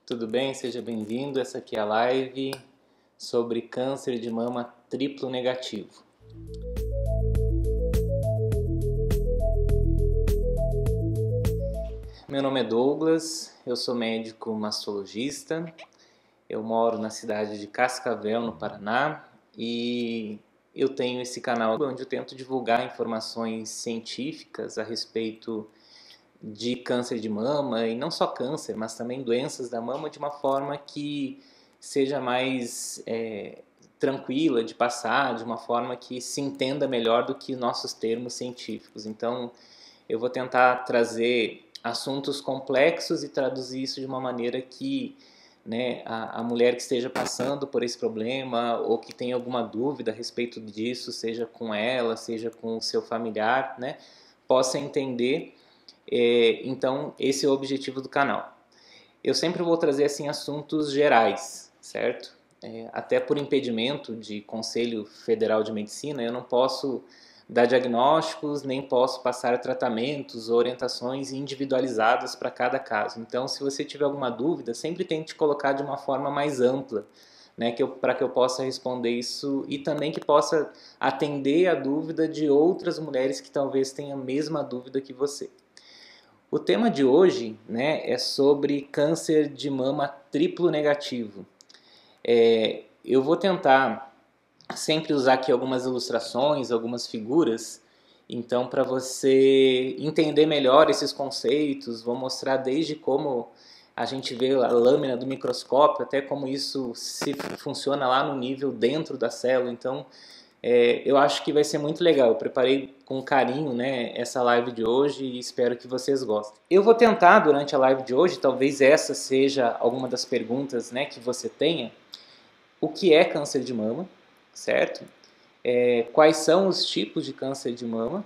Tudo bem? Seja bem-vindo. Essa aqui é a live sobre câncer de mama triplo negativo. Meu nome é Douglas, eu sou médico mastologista, eu moro na cidade de Cascavel, no Paraná, e eu tenho esse canal onde eu tento divulgar informações científicas a respeito de câncer de mama, e não só câncer, mas também doenças da mama, de uma forma que seja mais tranquila de passar, de uma forma que se entenda melhor do que nossos termos científicos. Então, eu vou tentar trazer assuntos complexos e traduzir isso de uma maneira que a mulher que esteja passando por esse problema ou que tenha alguma dúvida a respeito disso, seja com ela, seja com o seu familiar, possa entender. Então, esse é o objetivo do canal. Eu sempre vou trazer assim assuntos gerais, certo? Até por impedimento de Conselho Federal de Medicina, eu não posso dar diagnósticos, nem posso passar tratamentos ou orientações individualizadas para cada caso. Então, se você tiver alguma dúvida, sempre tente colocar de uma forma mais ampla, para que eu possa responder isso e também que possa atender a dúvida de outras mulheres que talvez tenham a mesma dúvida que você. O tema de hoje é sobre câncer de mama triplo negativo. Eu vou tentar sempre usar aqui algumas ilustrações, algumas figuras, então para você entender melhor esses conceitos, vou mostrar desde como a gente vê a lâmina do microscópio, até como isso se funciona lá no nível dentro da célula. Então, eu acho que vai ser muito legal. Eu preparei com carinho essa live de hoje e espero que vocês gostem. Eu vou tentar, durante a live de hoje, talvez essa seja alguma das perguntas que você tenha, o que é câncer de mama, certo? Quais são os tipos de câncer de mama?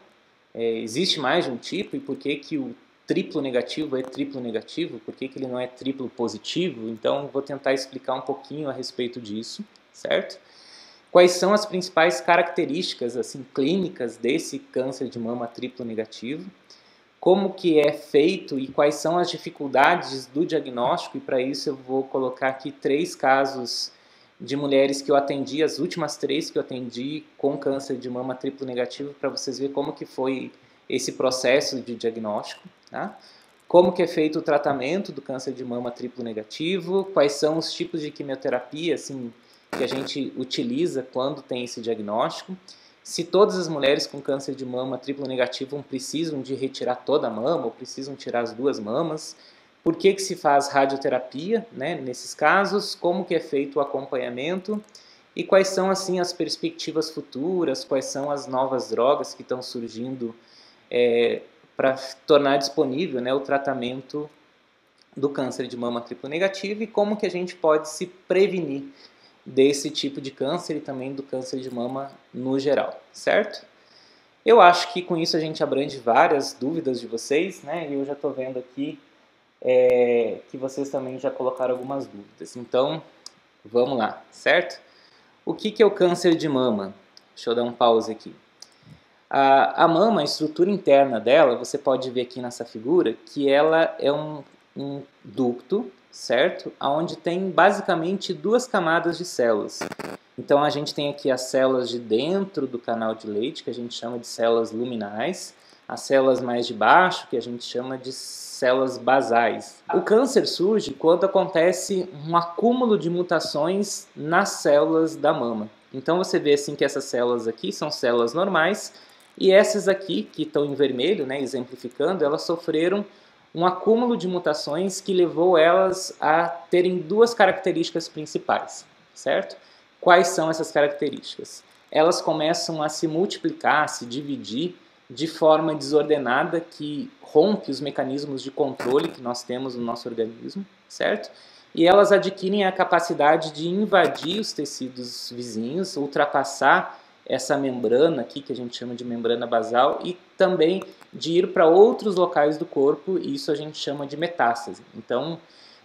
Existe mais de um tipo e por que o triplo negativo é triplo negativo? Por que ele não é triplo positivo? Então, vou tentar explicar um pouquinho a respeito disso, certo? Quais são as principais características assim, clínicas desse câncer de mama triplo negativo? Como que é feito e quais são as dificuldades do diagnóstico? E para isso eu vou colocar aqui 3 casos de mulheres que eu atendi, as últimas 3 que eu atendi com câncer de mama triplo negativo, para vocês verem como que foi esse processo de diagnóstico, tá? Como que é feito o tratamento do câncer de mama triplo negativo, quais são os tipos de quimioterapia assim, que a gente utiliza quando tem esse diagnóstico, se todas as mulheres com câncer de mama triplo negativo precisam de retirar toda a mama ou precisam tirar as 2 mamas, por que se faz radioterapia nesses casos, como que é feito o acompanhamento e quais são assim as perspectivas futuras, quais são as novas drogas que estão surgindo para tornar disponível o tratamento do câncer de mama triplo negativo e como que a gente pode se prevenir desse tipo de câncer e também do câncer de mama no geral, certo? Eu acho que com isso a gente abrange várias dúvidas de vocês, e eu já estou vendo aqui que vocês também já colocaram algumas dúvidas. Então, vamos lá, certo? O que é o câncer de mama? Deixa eu dar um pause aqui. A mama, a estrutura interna dela, você pode ver aqui nessa figura, que ela é um ducto, certo? Onde tem basicamente 2 camadas de células. Então a gente tem aqui as células de dentro do canal de Leydig, que a gente chama de células luminais, as células mais de baixo, que a gente chama de células basais. O câncer surge quando acontece um acúmulo de mutações nas células da mama. Então você vê assim que essas células aqui são células normais e essas aqui, que estão em vermelho, exemplificando, elas sofreram um acúmulo de mutações que levou elas a terem 2 características principais, certo? Quais são essas características? Elas começam a se multiplicar, a se dividir de forma desordenada que rompe os mecanismos de controle que nós temos no nosso organismo, certo? E elas adquirem a capacidade de invadir os tecidos vizinhos, ultrapassar essa membrana aqui, que a gente chama de membrana basal, e também de ir para outros locais do corpo, e isso a gente chama de metástase. Então,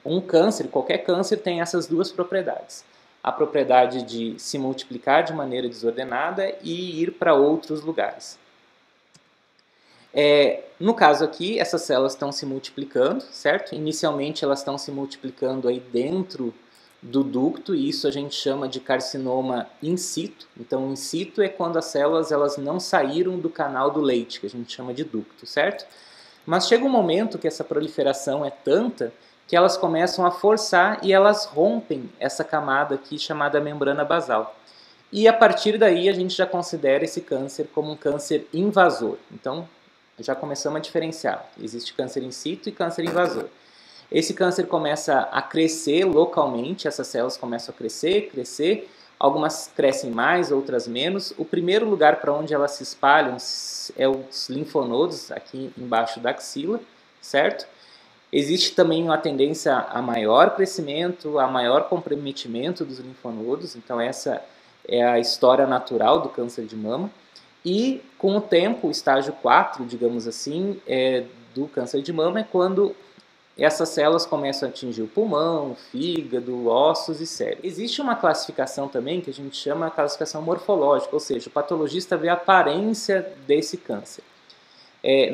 um câncer, qualquer câncer, tem essas 2 propriedades. A propriedade de se multiplicar de maneira desordenada e ir para outros lugares. No caso aqui, essas células estão se multiplicando, certo? Inicialmente elas estão se multiplicando aí dentro do ducto, e isso a gente chama de carcinoma in situ. Então, in situ é quando as células elas não saíram do canal do Leite, que a gente chama de ducto, certo? Mas chega um momento que essa proliferação é tanta que elas começam a forçar e elas rompem essa camada aqui chamada membrana basal. E a partir daí a gente já considera esse câncer como um câncer invasor. Então, já começamos a diferenciar. Existe câncer in situ e câncer invasor. Esse câncer começa a crescer localmente, essas células começam a crescer, algumas crescem mais, outras menos. O primeiro lugar para onde elas se espalham é os linfonodos, aqui embaixo da axila, certo? Existe também uma tendência a maior crescimento, a maior comprometimento dos linfonodos, então essa é a história natural do câncer de mama. E com o tempo, o estágio 4, digamos assim, do câncer de mama é quando essas células começam a atingir o pulmão, o fígado, ossos e cérebro. Existe uma classificação também que a gente chama de classificação morfológica, ou seja, o patologista vê a aparência desse câncer.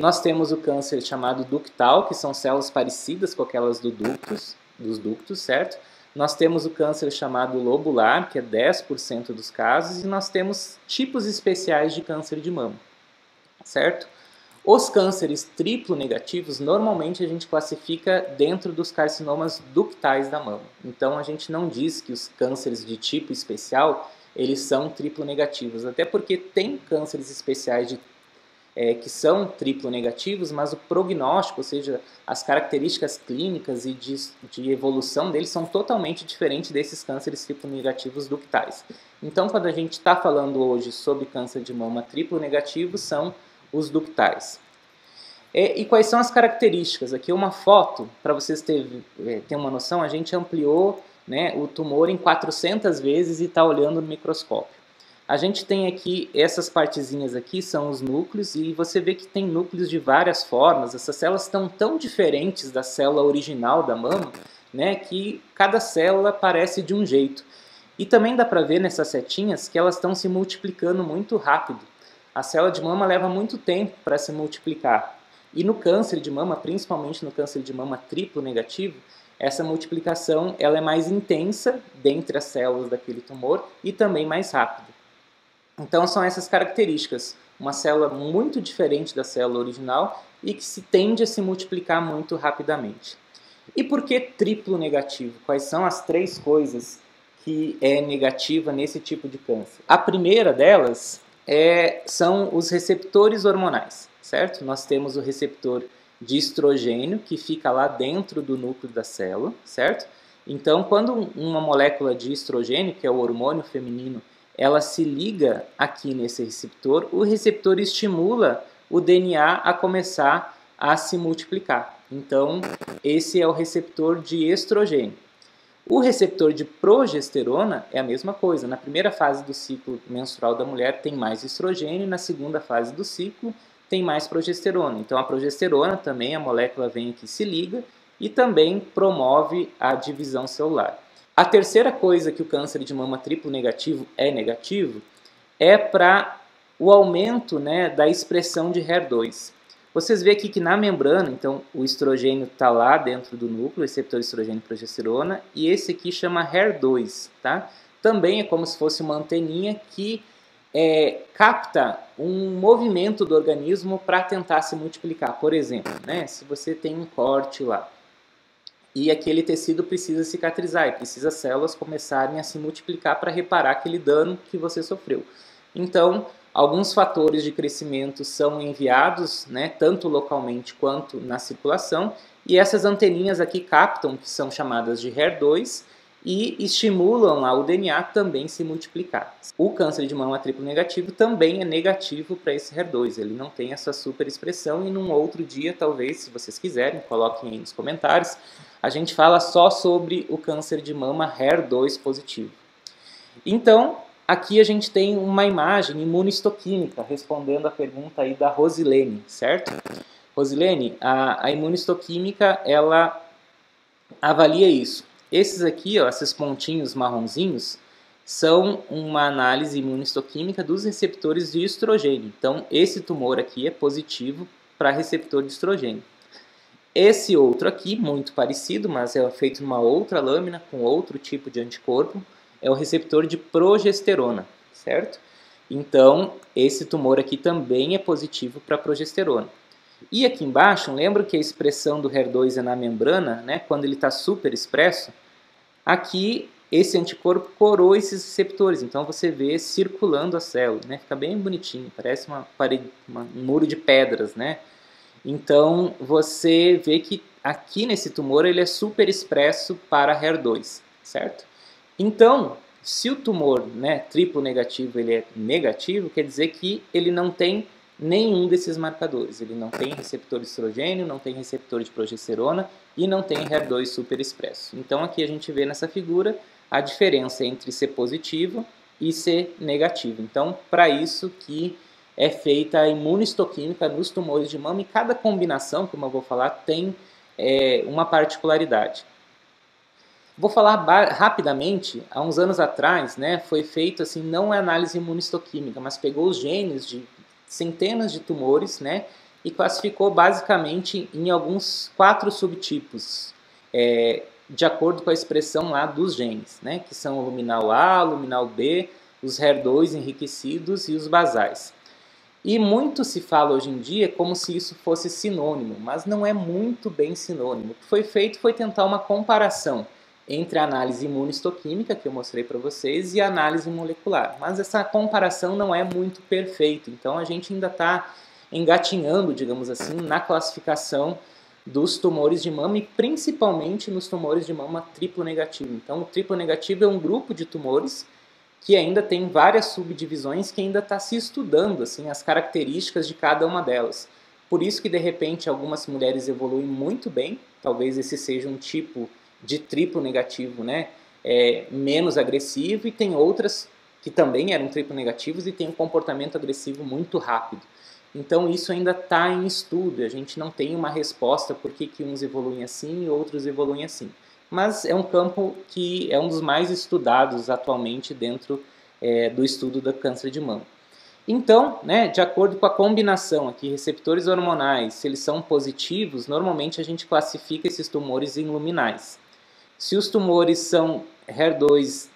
Nós temos o câncer chamado ductal, que são células parecidas com aquelas dos ductos, certo? Nós temos o câncer chamado lobular, que é 10% dos casos, e nós temos tipos especiais de câncer de mama, certo? Os cânceres triplo negativos, normalmente a gente classifica dentro dos carcinomas ductais da mama. Então a gente não diz que os cânceres de tipo especial, eles são triplo negativos, até porque tem cânceres especiais que são triplo negativos, mas o prognóstico, ou seja, as características clínicas e de evolução deles são totalmente diferentes desses cânceres triplo negativos ductais. Então quando a gente está falando hoje sobre câncer de mama triplo negativo, são os ductais. E quais são as características? Aqui uma foto, para vocês terem uma noção, a gente ampliou, né, o tumor em 400 vezes e está olhando no microscópio. A gente tem aqui, essas partezinhas aqui são os núcleos, e você vê que tem núcleos de várias formas. Essas células estão tão diferentes da célula original da mama, né, que cada célula parece de um jeito. E também dá para ver nessas setinhas que elas estão se multiplicando muito rápido. A célula de mama leva muito tempo para se multiplicar. E no câncer de mama, principalmente no câncer de mama triplo negativo, essa multiplicação ela é mais intensa dentre as células daquele tumor e também mais rápida. Então são essas características, uma célula muito diferente da célula original e que se tende a se multiplicar muito rapidamente. E por que triplo negativo? Quais são as 3 coisas que é negativa nesse tipo de câncer? A primeira delas são os receptores hormonais, certo? Nós temos o receptor de estrogênio que fica lá dentro do núcleo da célula, certo? Então, quando uma molécula de estrogênio, que é o hormônio feminino, ela se liga aqui nesse receptor, o receptor estimula o DNA a começar a se multiplicar. Então, esse é o receptor de estrogênio. O receptor de progesterona é a mesma coisa. Na primeira fase do ciclo menstrual da mulher tem mais estrogênio, na segunda fase do ciclo tem mais progesterona. Então a progesterona também, a molécula vem aqui, se liga e também promove a divisão celular. A terceira coisa que o câncer de mama triplo negativo é negativo é para o aumento, né, da expressão de HER2. Vocês veem aqui que na membrana, então, o estrogênio está lá dentro do núcleo, receptor estrogênio e progesterona, e esse aqui chama HER2, tá? Também é como se fosse uma anteninha que capta um movimento do organismo para tentar se multiplicar. Por exemplo, né, se você tem um corte lá, e aquele tecido precisa cicatrizar, e precisa as células começarem a se multiplicar para reparar aquele dano que você sofreu. Então, alguns fatores de crescimento são enviados, né, tanto localmente quanto na circulação, e essas anteninhas aqui captam, que são chamadas de HER2, e estimulam lá o DNA também se multiplicar. O câncer de mama triplo negativo também é negativo para esse HER2, ele não tem essa super expressão, e num outro dia, talvez, se vocês quiserem, coloquem aí nos comentários, a gente fala só sobre o câncer de mama HER2 positivo. Então, aqui a gente tem uma imagem imunohistoquímica, respondendo a pergunta aí da Rosilene, certo? Rosilene, a imunohistoquímica, ela avalia isso. Esses aqui, ó, esses pontinhos marronzinhos, são uma análise imunohistoquímica dos receptores de estrogênio. Então, esse tumor aqui é positivo para receptor de estrogênio. Esse outro aqui, muito parecido, mas é feito numa outra lâmina, com outro tipo de anticorpo, é o receptor de progesterona, certo? Então, esse tumor aqui também é positivo para progesterona. E aqui embaixo, lembra que a expressão do HER2 é na membrana, né? Quando ele está super expresso? Aqui, esse anticorpo coroa esses receptores, então você vê circulando a célula, né? Fica bem bonitinho, parece uma parede, um muro de pedras, né? Então, você vê que aqui nesse tumor ele é super expresso para HER2, certo? Então, se o tumor, né, triplo negativo, ele é negativo, quer dizer que ele não tem nenhum desses marcadores. Ele não tem receptor de estrogênio, não tem receptor de progesterona e não tem HER2 superexpresso. Então, aqui a gente vê nessa figura a diferença entre ser positivo e ser negativo. Então, para isso que é feita a imunohistoquímica nos tumores de mama e cada combinação, como eu vou falar, tem uma particularidade. Vou falar rapidamente, há uns anos atrás, né, foi feito assim, não é análise imunohistoquímica, mas pegou os genes de centenas de tumores, né, e classificou basicamente em alguns 4 subtipos, de acordo com a expressão lá dos genes, né, que são o luminal A, luminal B, os HER2 enriquecidos e os basais. E muito se fala hoje em dia como se isso fosse sinônimo, mas não é muito bem sinônimo. O que foi feito foi tentar uma comparação entre a análise imunohistoquímica, que eu mostrei para vocês, e a análise molecular. Mas essa comparação não é muito perfeita, então a gente ainda está engatinhando, digamos assim, na classificação dos tumores de mama e principalmente nos tumores de mama triplo negativo. Então, o triplo negativo é um grupo de tumores que ainda tem várias subdivisões que ainda está se estudando assim, as características de cada uma delas. Por isso que, de repente, algumas mulheres evoluem muito bem, talvez esse seja um tipo de triplo negativo, né, menos agressivo, e tem outras que também eram triplo negativos e têm um comportamento agressivo muito rápido. Então isso ainda está em estudo, a gente não tem uma resposta por que uns evoluem assim e outros evoluem assim. Mas é um campo que é um dos mais estudados atualmente dentro do estudo do câncer de mama. Então, né, de acordo com a combinação aqui, receptores hormonais, se eles são positivos, normalmente a gente classifica esses tumores em luminais. Se os tumores são HER2,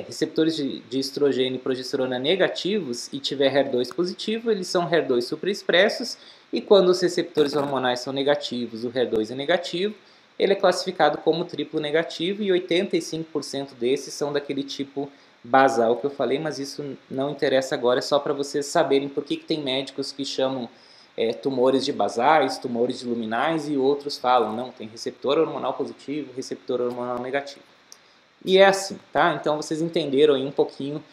receptores de estrogênio e progesterona negativos e tiver HER2 positivo, eles são HER2 superexpressos, e quando os receptores hormonais são negativos, o HER2 é negativo, ele é classificado como triplo negativo e 85% desses são daquele tipo basal que eu falei, mas isso não interessa agora, é só para vocês saberem por que tem médicos que chamam tumores de basais, tumores de luminais e outros falam, não, tem receptor hormonal positivo, receptor hormonal negativo. E é assim, tá? Então vocês entenderam aí um pouquinho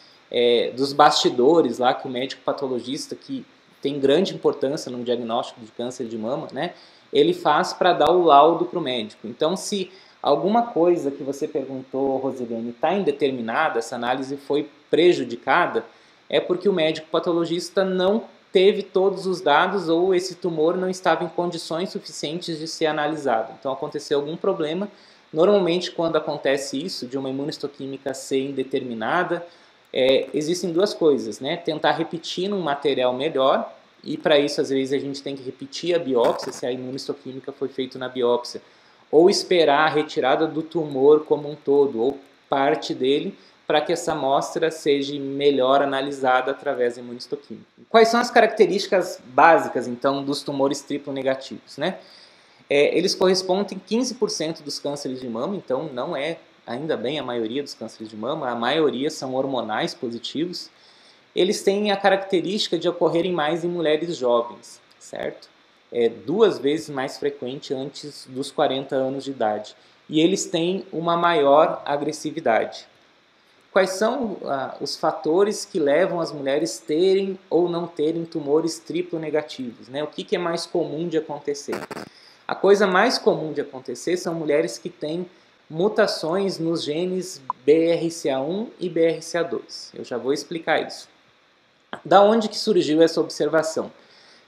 dos bastidores lá que o médico patologista, que tem grande importância no diagnóstico de câncer de mama, né? Ele faz para dar o laudo para o médico. Então, se alguma coisa que você perguntou, Rosilene, está indeterminada, essa análise foi prejudicada, é porque o médico patologista não teve todos os dados ou esse tumor não estava em condições suficientes de ser analisado. Então, aconteceu algum problema. Normalmente, quando acontece isso, de uma imunohistoquímica ser indeterminada, existem duas coisas, né? Tentar repetir num material melhor, e para isso, às vezes, a gente tem que repetir a biópsia, se a imunohistoquímica foi feita na biópsia, ou esperar a retirada do tumor como um todo, ou parte dele, para que essa amostra seja melhor analisada através da imunohistoquímica. Quais são as características básicas, então, dos tumores triplo negativos, né? Eles correspondem a 15% dos cânceres de mama, então não é ainda bem a maioria dos cânceres de mama, a maioria são hormonais positivos. Eles têm a característica de ocorrerem mais em mulheres jovens, certo? 2 vezes mais frequente antes dos 40 anos de idade. E eles têm uma maior agressividade. Quais são os fatores que levam as mulheres terem ou não terem tumores triplo negativos, né? O que é mais comum de acontecer? A coisa mais comum de acontecer são mulheres que têm mutações nos genes BRCA1 e BRCA2. Eu já vou explicar isso. Da onde que surgiu essa observação?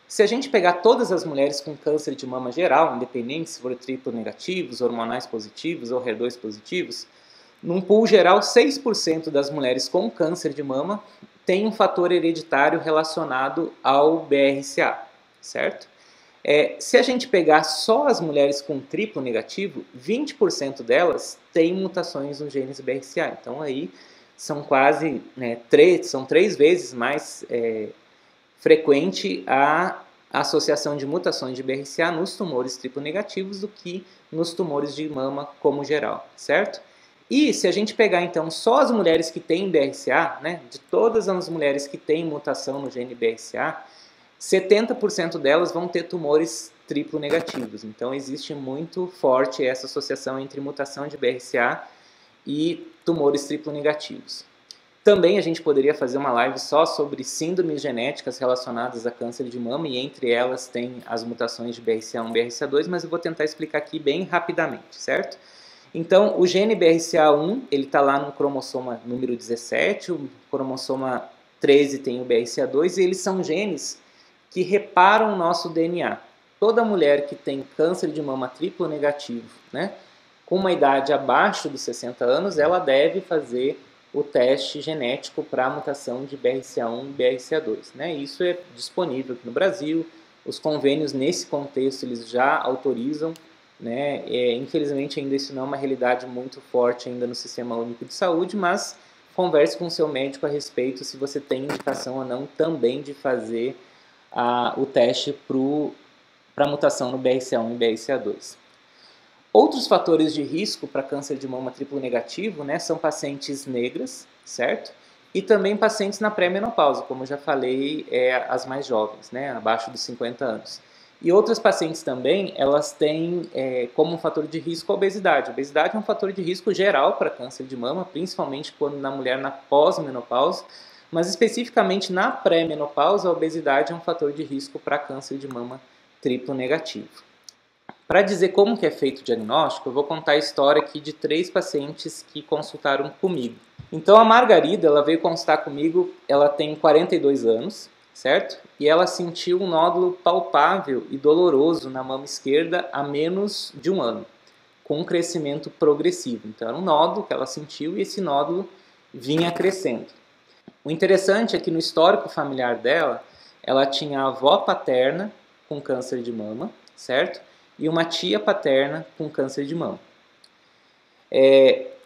Se a gente pegar todas as mulheres com câncer de mama geral, independente se for triplo negativos, hormonais positivos ou HER2 positivos, num pool geral, 6% das mulheres com câncer de mama tem um fator hereditário relacionado ao BRCA, certo? Se a gente pegar só as mulheres com triplo negativo, 20% delas têm mutações no genes BRCA. Então aí são quase, são 3 vezes mais frequente a associação de mutações de BRCA nos tumores triplo negativos do que nos tumores de mama como geral, certo? E se a gente pegar então só as mulheres que têm BRCA, de todas as mulheres que têm mutação no gene BRCA, 70% delas vão ter tumores triplo negativos. Então existe muito forte essa associação entre mutação de BRCA e tumores triplo negativos. Também a gente poderia fazer uma live só sobre síndromes genéticas relacionadas a câncer de mama, e entre elas tem as mutações de BRCA1 e BRCA2, mas eu vou tentar explicar aqui bem rapidamente, certo? Então, o gene BRCA1, ele está lá no cromossoma número 17, o cromossoma 13 tem o BRCA2, e eles são genes que reparam o nosso DNA. Toda mulher que tem câncer de mama triplo negativo, com uma idade abaixo dos 60 anos, ela deve fazer o teste genético para a mutação de BRCA1 e BRCA2. Isso é disponível aqui no Brasil, os convênios nesse contexto eles já autorizam, infelizmente ainda isso não é uma realidade muito forte ainda no Sistema Único de Saúde, mas converse com o seu médico a respeito se você tem indicação ou não também de fazer o teste para a mutação no BRCA1 e BRCA2. Outros fatores de risco para câncer de mama triplo negativo, são pacientes negras, certo? E também pacientes na pré-menopausa, como eu já falei, as mais jovens, abaixo dos 50 anos. E outras pacientes também, elas têm como um fator de risco a obesidade. A obesidade é um fator de risco geral para câncer de mama, principalmente quando na mulher na pós-menopausa, mas especificamente na pré-menopausa, a obesidade é um fator de risco para câncer de mama triplo negativo. Para dizer como que é feito o diagnóstico, eu vou contar a história aqui de 3 pacientes que consultaram comigo. Então a Margarida, ela veio consultar comigo, ela tem 42 anos, certo? E ela sentiu um nódulo palpável e doloroso na mama esquerda há menos de um ano, com um crescimento progressivo. Então era um nódulo que ela sentiu e esse nódulo vinha crescendo. O interessante é que no histórico familiar dela, ela tinha a avó paterna com câncer de mama, certo? E uma tia paterna com câncer de mama.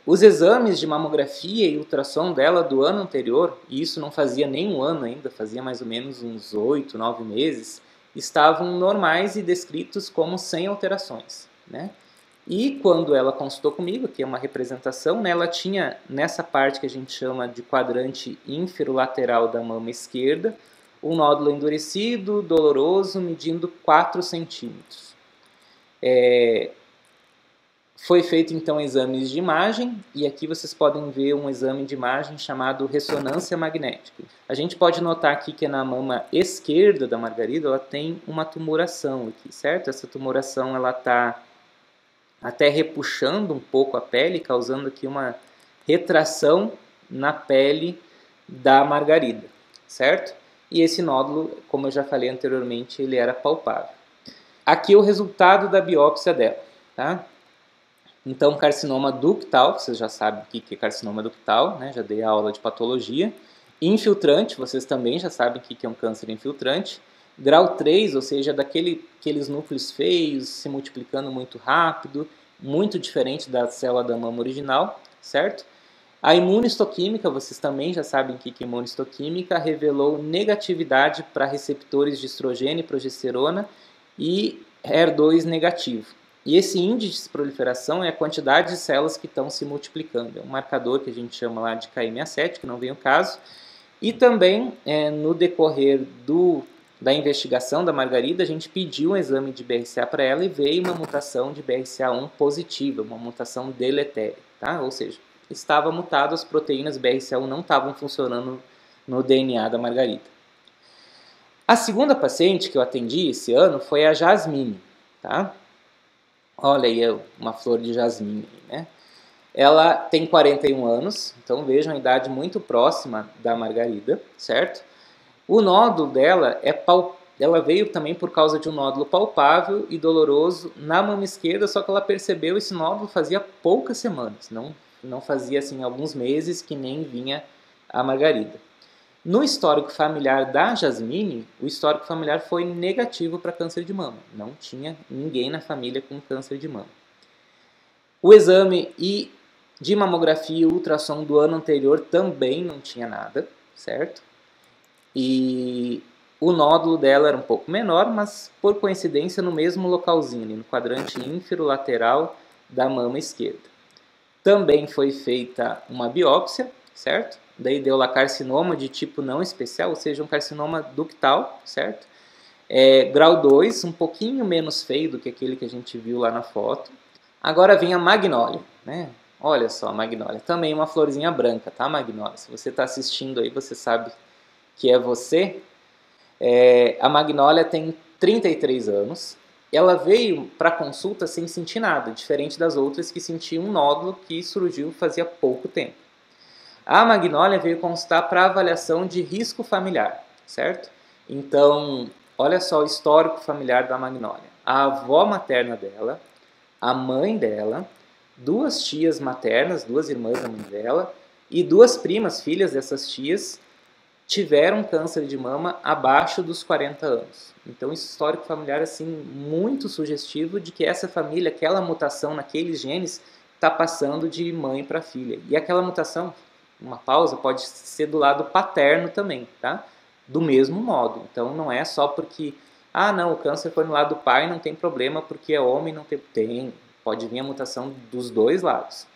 Os exames de mamografia e ultrassom dela do ano anterior, e isso não fazia nem um ano ainda, fazia mais ou menos uns 8, 9 meses, estavam normais e descritos como sem alterações. E quando ela consultou comigo, que é uma representação, ela tinha nessa parte que a gente chama de quadrante ínfero-lateral da mama esquerda, um nódulo endurecido, doloroso, medindo 4 centímetros. Foi feito então exames de imagem, e aqui vocês podem ver um exame de imagem chamado ressonância magnética. A gente pode notar aqui que na mama esquerda da Margarida ela tem uma tumoração aqui, certo? Essa tumoração ela está até repuxando um pouco a pele, causando aqui uma retração na pele da Margarida, certo? E esse nódulo, como eu já falei anteriormente, ele era palpável. Aqui é o resultado da biópsia dela, tá? Então, carcinoma ductal, vocês já sabem o que é carcinoma ductal, já dei a aula de patologia. Infiltrante, vocês também já sabem o que é um câncer infiltrante. Grau 3, ou seja, daqueles núcleos feios, se multiplicando muito rápido, muito diferente da célula da mama original, certo? A imunohistoquímica, vocês também já sabem o que é imunohistoquímica, revelou negatividade para receptores de estrogênio e progesterona e HER2 negativo. E esse índice de proliferação é a quantidade de células que estão se multiplicando. É um marcador que a gente chama lá de KM67, que não vem o caso. E também, no decorrer da investigação da Margarida, a gente pediu um exame de BRCA para ela e veio uma mutação de BRCA1 positiva, uma mutação deletéria, tá? Ou seja, estava mutado, as proteínas BRCA1 não estavam funcionando no DNA da Margarida. A segunda paciente que eu atendi esse ano foi a Jasmine, tá? Olha aí uma flor de jasmim, Ela tem 41 anos, então vejam a idade muito próxima da Margarida, certo? O nódulo dela ela veio também por causa de um nódulo palpável e doloroso na mama esquerda, só que ela percebeu esse nódulo fazia poucas semanas, não fazia assim alguns meses que nem vinha a Margarida. No histórico familiar da Jasmine, o histórico familiar foi negativo para câncer de mama. Não tinha ninguém na família com câncer de mama. O exame de mamografia e ultrassom do ano anterior também não tinha nada, certo? E o nódulo dela era um pouco menor, mas por coincidência no mesmo localzinho, ali no quadrante ínfero-lateral da mama esquerda. Também foi feita uma biópsia, certo? Daí deu lá carcinoma de tipo não especial, ou seja, um carcinoma ductal, certo? Grau 2, um pouquinho menos feio do que aquele que a gente viu lá na foto. Agora vem a magnólia, né? Olha só a magnólia, também uma florzinha branca, tá, magnólia? Se você está assistindo aí, você sabe que é você. A magnólia tem 33 anos. Ela veio para consulta sem sentir nada, diferente das outras que sentiam um nódulo que surgiu fazia pouco tempo. A magnólia veio constar para avaliação de risco familiar, certo? Então, olha só o histórico familiar da magnólia. A avó materna dela, a mãe dela, 2 tias maternas, 2 irmãs da mãe dela, e 2 primas, filhas dessas tias, tiveram câncer de mama abaixo dos 40 anos. Então, esse histórico familiar assim muito sugestivo de que essa família, aquela mutação naqueles genes, está passando de mãe para filha. E aquela mutação, uma pausa, pode ser do lado paterno também, tá? Do mesmo modo. Então, não é só porque, não, o câncer foi no lado do pai, não tem problema, porque é homem, não tem. Pode vir a mutação dos dois lados.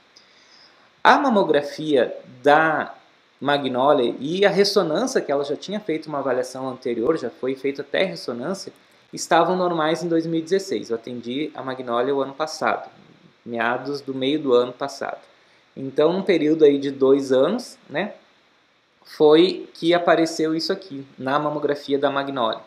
A mamografia da magnólia e a ressonância, que ela já tinha feito uma avaliação anterior, já foi feita até ressonância, estavam normais em 2016. Eu atendi a magnólia o ano passado, meados do meio do ano passado. Então, num período aí de 2 anos, né, foi que apareceu isso aqui, na mamografia da magnólia.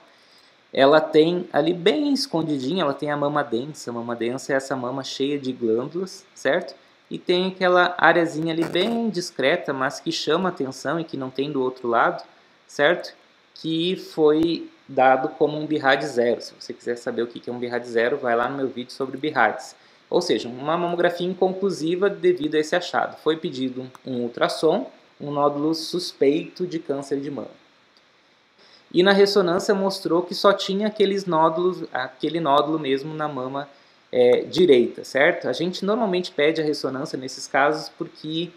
Ela tem ali bem escondidinha, ela tem a mama densa. A mama densa é essa mama cheia de glândulas, certo? E tem aquela areazinha ali bem discreta, mas que chama atenção e que não tem do outro lado, certo? Que foi dado como um BIRAD 0. Se você quiser saber o que é um BIRAD 0, vai lá no meu vídeo sobre BIRADs. Ou seja, uma mamografia inconclusiva devido a esse achado. Foi pedido um ultrassom, um nódulo suspeito de câncer de mama. E na ressonância mostrou que só tinha aqueles nódulos, aquele nódulo mesmo na mama direita, certo? A gente normalmente pede a ressonância nesses casos porque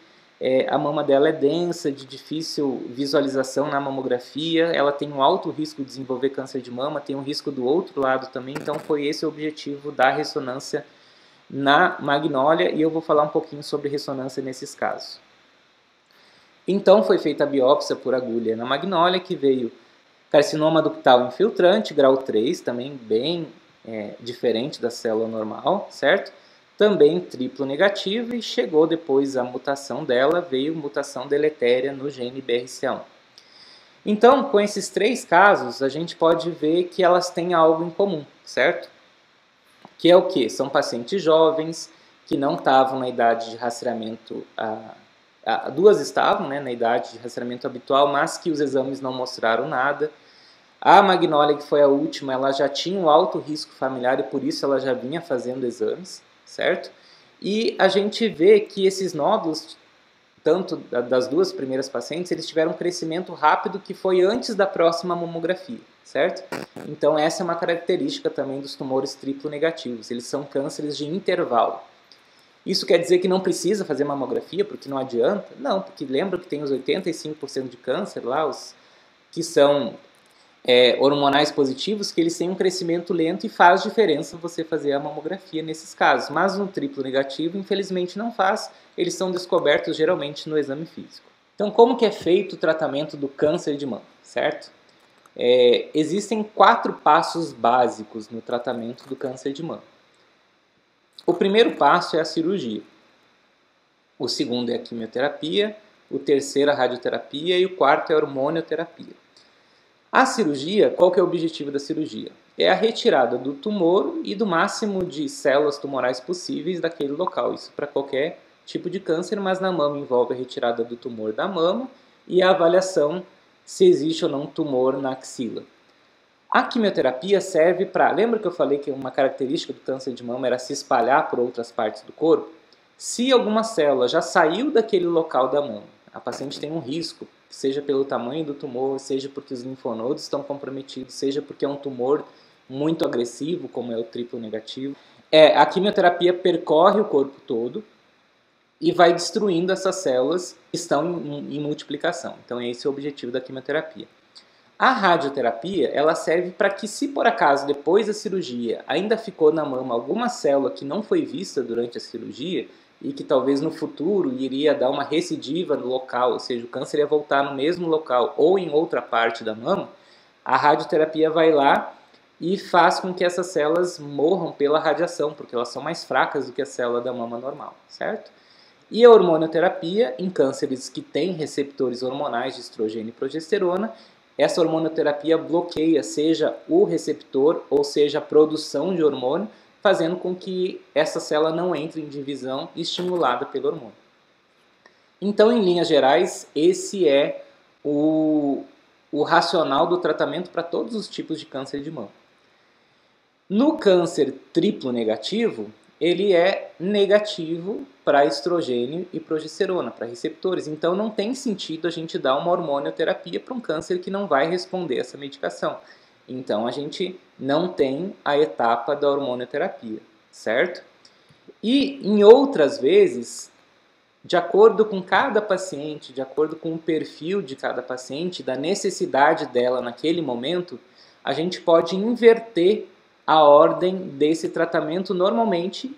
a mama dela é densa, de difícil visualização na mamografia, ela tem um alto risco de desenvolver câncer de mama, tem um risco do outro lado também, então foi esse o objetivo da ressonância na magnólia e eu vou falar um pouquinho sobre ressonância nesses casos. Então foi feita a biópsia por agulha na magnólia, que veio carcinoma ductal infiltrante, grau 3, também bem diferente da célula normal, certo? Também triplo negativo e chegou depois a mutação dela, veio mutação deletéria no gene BRCA1. Então, com esses 3 casos, a gente pode ver que elas têm algo em comum, certo? Que é o quê? São pacientes jovens que não estavam na idade de rastreamento, 2 estavam, né, na idade de rastreamento habitual, mas que os exames não mostraram nada. A magnólia, que foi a última, ela já tinha um alto risco familiar e por isso ela já vinha fazendo exames, certo? E a gente vê que esses nódulos, tanto das 2 primeiras pacientes, eles tiveram um crescimento rápido que foi antes da próxima mamografia, certo? Então essa é uma característica também dos tumores triplo negativos, eles são cânceres de intervalo. Isso quer dizer que não precisa fazer mamografia, porque não adianta? Não, porque lembra que tem os 85% de câncer lá, os que são hormonais positivos, que eles têm um crescimento lento e faz diferença você fazer a mamografia nesses casos. Mas no triplo negativo, infelizmente não faz, eles são descobertos geralmente no exame físico. Então, como que é feito o tratamento do câncer de mama, certo? Existem 4 passos básicos no tratamento do câncer de mama. O primeiro passo é a cirurgia. O segundo é a quimioterapia, o terceiro a radioterapia e o quarto é a hormonioterapia. A cirurgia, qual que é o objetivo da cirurgia? É a retirada do tumor e do máximo de células tumorais possíveis daquele local. Isso para qualquer tipo de câncer, mas na mama envolve a retirada do tumor da mama e a avaliação se existe ou não tumor na axila. A quimioterapia serve para... Lembra que eu falei que uma característica do câncer de mama era se espalhar por outras partes do corpo? Se alguma célula já saiu daquele local da mama, a paciente tem um risco, seja pelo tamanho do tumor, seja porque os linfonodos estão comprometidos, seja porque é um tumor muito agressivo, como é o triplo negativo, a quimioterapia percorre o corpo todo e vai destruindo essas células que estão em multiplicação. Então esse é o objetivo da quimioterapia. A radioterapia, ela serve para que, se por acaso depois da cirurgia ainda ficou na mama alguma célula que não foi vista durante a cirurgia e que talvez no futuro iria dar uma recidiva no local, ou seja, o câncer ia voltar no mesmo local ou em outra parte da mama, a radioterapia vai lá e faz com que essas células morram pela radiação, porque elas são mais fracas do que a célula da mama normal, certo? E a hormonioterapia, em cânceres que têm receptores hormonais de estrogênio e progesterona, essa hormonioterapia bloqueia seja o receptor ou seja a produção de hormônio, fazendo com que essa célula não entre em divisão estimulada pelo hormônio. Então, em linhas gerais, esse é o racional do tratamento para todos os tipos de câncer de mama. No câncer triplo negativo, ele é negativo para estrogênio e progesterona, para receptores. Então não tem sentido a gente dar uma hormonioterapia para um câncer que não vai responder essa medicação. Então a gente não tem a etapa da hormonioterapia, certo? E em outras vezes, de acordo com cada paciente, de acordo com o perfil de cada paciente, da necessidade dela naquele momento, a gente pode inverter a ordem desse tratamento normalmente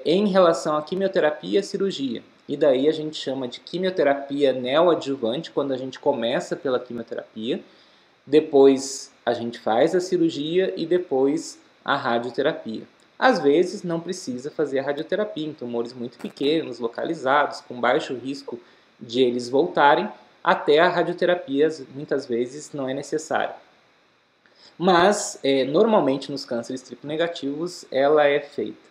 em relação à quimioterapia e à cirurgia. E daí a gente chama de quimioterapia neoadjuvante, quando a gente começa pela quimioterapia, depois a gente faz a cirurgia e depois a radioterapia. Às vezes não precisa fazer a radioterapia em tumores muito pequenos, localizados, com baixo risco de eles voltarem, até a radioterapia muitas vezes não é necessária. Mas, normalmente nos cânceres triplo negativos, ela é feita.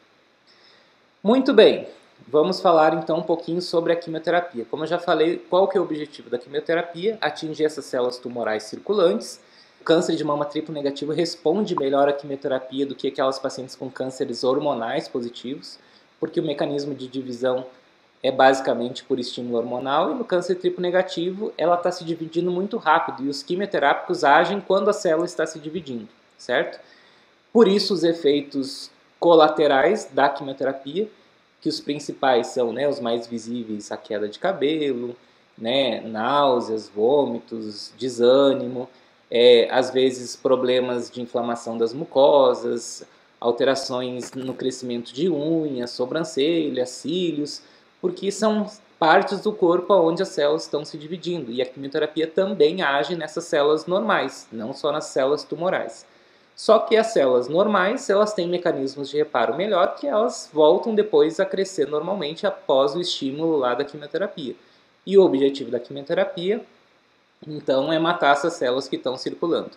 Muito bem, vamos falar então um pouquinho sobre a quimioterapia. Como eu já falei, qual que é o objetivo da quimioterapia? Atingir essas células tumorais circulantes. O câncer de mama triplo negativo responde melhor à quimioterapia do que aquelas pacientes com cânceres hormonais positivos, porque o mecanismo de divisão é basicamente por estímulo hormonal, e no câncer triplo negativo ela está se dividindo muito rápido e os quimioterápicos agem quando a célula está se dividindo, certo? Por isso os efeitos colaterais da quimioterapia, que os principais são, os mais visíveis, a queda de cabelo, náuseas, vômitos, desânimo, às vezes problemas de inflamação das mucosas, alterações no crescimento de unhas, sobrancelhas, cílios, porque são partes do corpo onde as células estão se dividindo. E a quimioterapia também age nessas células normais, não só nas células tumorais. Só que as células normais, elas têm mecanismos de reparo melhor, que elas voltam depois a crescer normalmente após o estímulo lá da quimioterapia. E o objetivo da quimioterapia, então, é matar essas células que estão circulando.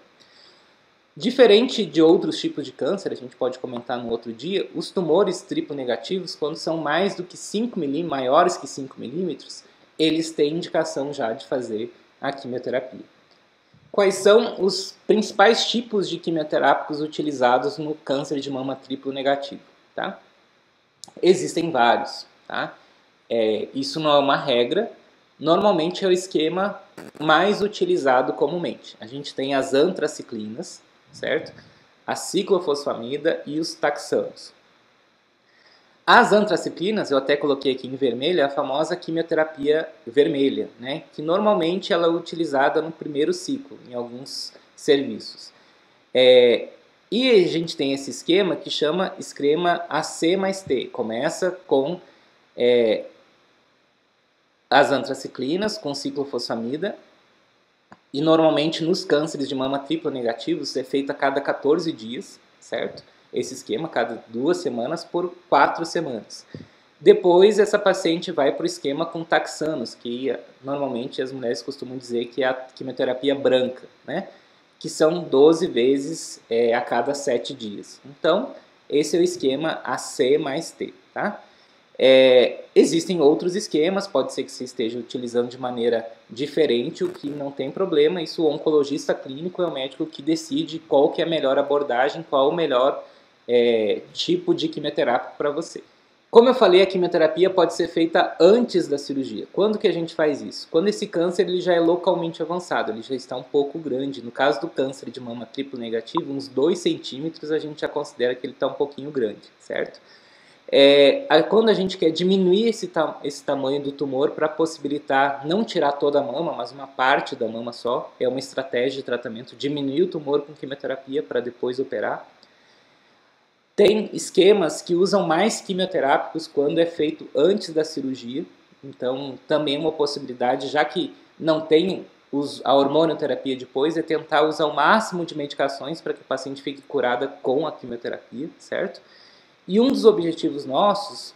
Diferente de outros tipos de câncer, a gente pode comentar no outro dia, os tumores triplo negativos, quando são mais do que 5 milímetros, maiores que 5 milímetros, eles têm indicação já de fazer a quimioterapia. Quais são os principais tipos de quimioterápicos utilizados no câncer de mama triplo negativo? Tá? Existem vários. Tá? Isso não é uma regra. Normalmente é o esquema mais utilizado comumente. A gente tem as antraciclinas, certo? A ciclofosfamida e os taxanos. As antraciclinas, eu até coloquei aqui em vermelho, é a famosa quimioterapia vermelha, que normalmente ela é utilizada no primeiro ciclo, em alguns serviços. E a gente tem esse esquema que chama esquema AC mais T. Começa com as antraciclinas, com ciclofosfamida, e normalmente nos cânceres de mama triplo negativos é feito a cada 14 dias, certo? Esse esquema, cada 2 semanas por 4 semanas. Depois, essa paciente vai para o esquema com taxanos, que normalmente as mulheres costumam dizer que é a quimioterapia branca, que são 12 vezes a cada 7 dias. Então, esse é o esquema AC mais T. Tá? Existem outros esquemas, pode ser que você esteja utilizando de maneira diferente, o que não tem problema. Isso o oncologista clínico é o médico que decide qual que é a melhor abordagem, qual o melhor tipo de quimioterápico para você. Como eu falei, a quimioterapia pode ser feita antes da cirurgia. Quando que a gente faz isso? Quando esse câncer ele já é localmente avançado, ele já está um pouco grande. No caso do câncer de mama triplo negativo, uns 2 centímetros a gente já considera que ele está um pouquinho grande, certo? Quando a gente quer diminuir esse tamanho do tumor para possibilitar não tirar toda a mama, mas uma parte da mama só, é uma estratégia de tratamento, diminuir o tumor com quimioterapia para depois operar. Tem esquemas que usam mais quimioterápicos quando é feito antes da cirurgia, então também é uma possibilidade, já que não tem a hormonioterapia depois, é tentar usar o máximo de medicações para que o paciente fique curada com a quimioterapia, certo? E um dos objetivos nossos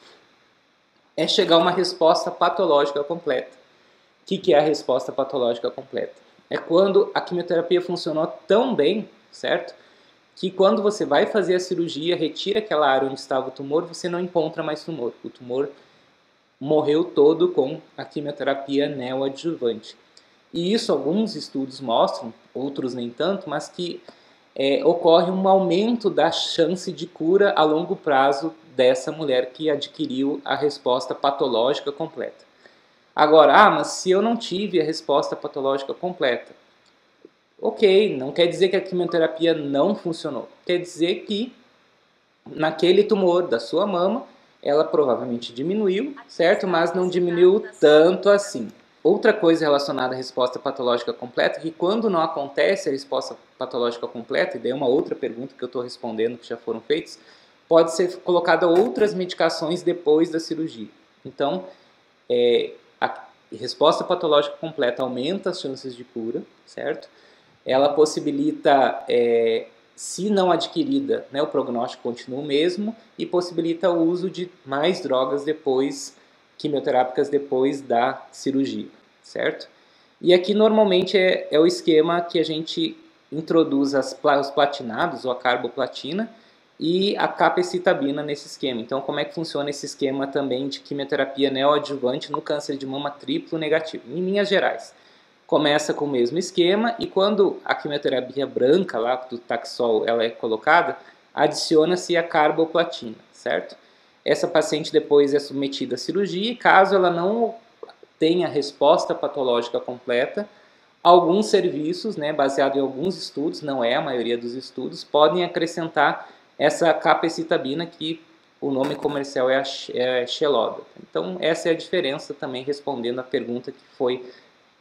é chegar a uma resposta patológica completa. O que é a resposta patológica completa? É quando a quimioterapia funcionou tão bem, certo? Que quando você vai fazer a cirurgia, retira aquela área onde estava o tumor, você não encontra mais tumor. O tumor morreu todo com a quimioterapia neoadjuvante. E isso alguns estudos mostram, outros nem tanto, mas que ocorre um aumento da chance de cura a longo prazo dessa mulher que adquiriu a resposta patológica completa. Agora, mas se eu não tive a resposta patológica completa, ok, não quer dizer que a quimioterapia não funcionou. Quer dizer que naquele tumor da sua mama, ela provavelmente diminuiu, certo? Mas não diminuiu tanto assim. Outra coisa relacionada à resposta patológica completa é que quando não acontece a resposta patológica completa, e daí é uma outra pergunta que eu estou respondendo que já foram feitas, pode ser colocada outras medicações depois da cirurgia. Então, a resposta patológica completa aumenta as chances de cura, certo? Ela possibilita, se não adquirida, né, o prognóstico continua o mesmo e possibilita o uso de mais drogas depois, quimioterápicas depois da cirurgia, certo? E aqui normalmente é o esquema que a gente introduz os platinados ou a carboplatina e a capecitabina nesse esquema. Então, como é que funciona esse esquema também de quimioterapia neoadjuvante no câncer de mama triplo negativo? Em linhas gerais, começa com o mesmo esquema e quando a quimioterapia branca lá do Taxol ela é colocada, adiciona-se a carboplatina, certo? Essa paciente depois é submetida à cirurgia e caso ela não tenha resposta patológica completa, alguns serviços, né, baseado em alguns estudos, não é a maioria dos estudos, podem acrescentar essa capecitabina que o nome comercial é a Xeloda. Então essa é a diferença também respondendo a pergunta que foi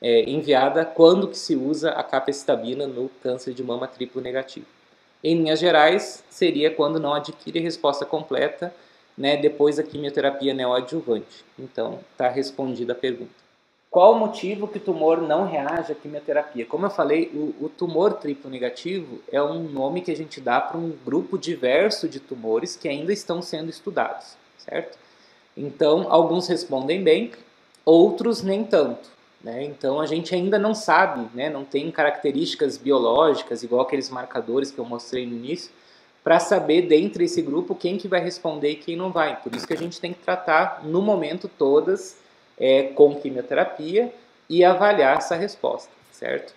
enviada quando que se usa a capecitabina no câncer de mama triplo negativo. Em linhas gerais, seria quando não adquire resposta completa, né, depois da quimioterapia neoadjuvante. Então, está respondida a pergunta. Qual o motivo que o tumor não reage à quimioterapia? Como eu falei, o tumor triplo negativo é um nome que a gente dá para um grupo diverso de tumores que ainda estão sendo estudados, certo? Então, alguns respondem bem, outros nem tanto. Então a gente ainda não sabe, né? Não tem características biológicas, igual aqueles marcadores que eu mostrei no início, para saber dentro desse grupo quem que vai responder e quem não vai. Por isso que a gente tem que tratar no momento todas com quimioterapia e avaliar essa resposta, certo?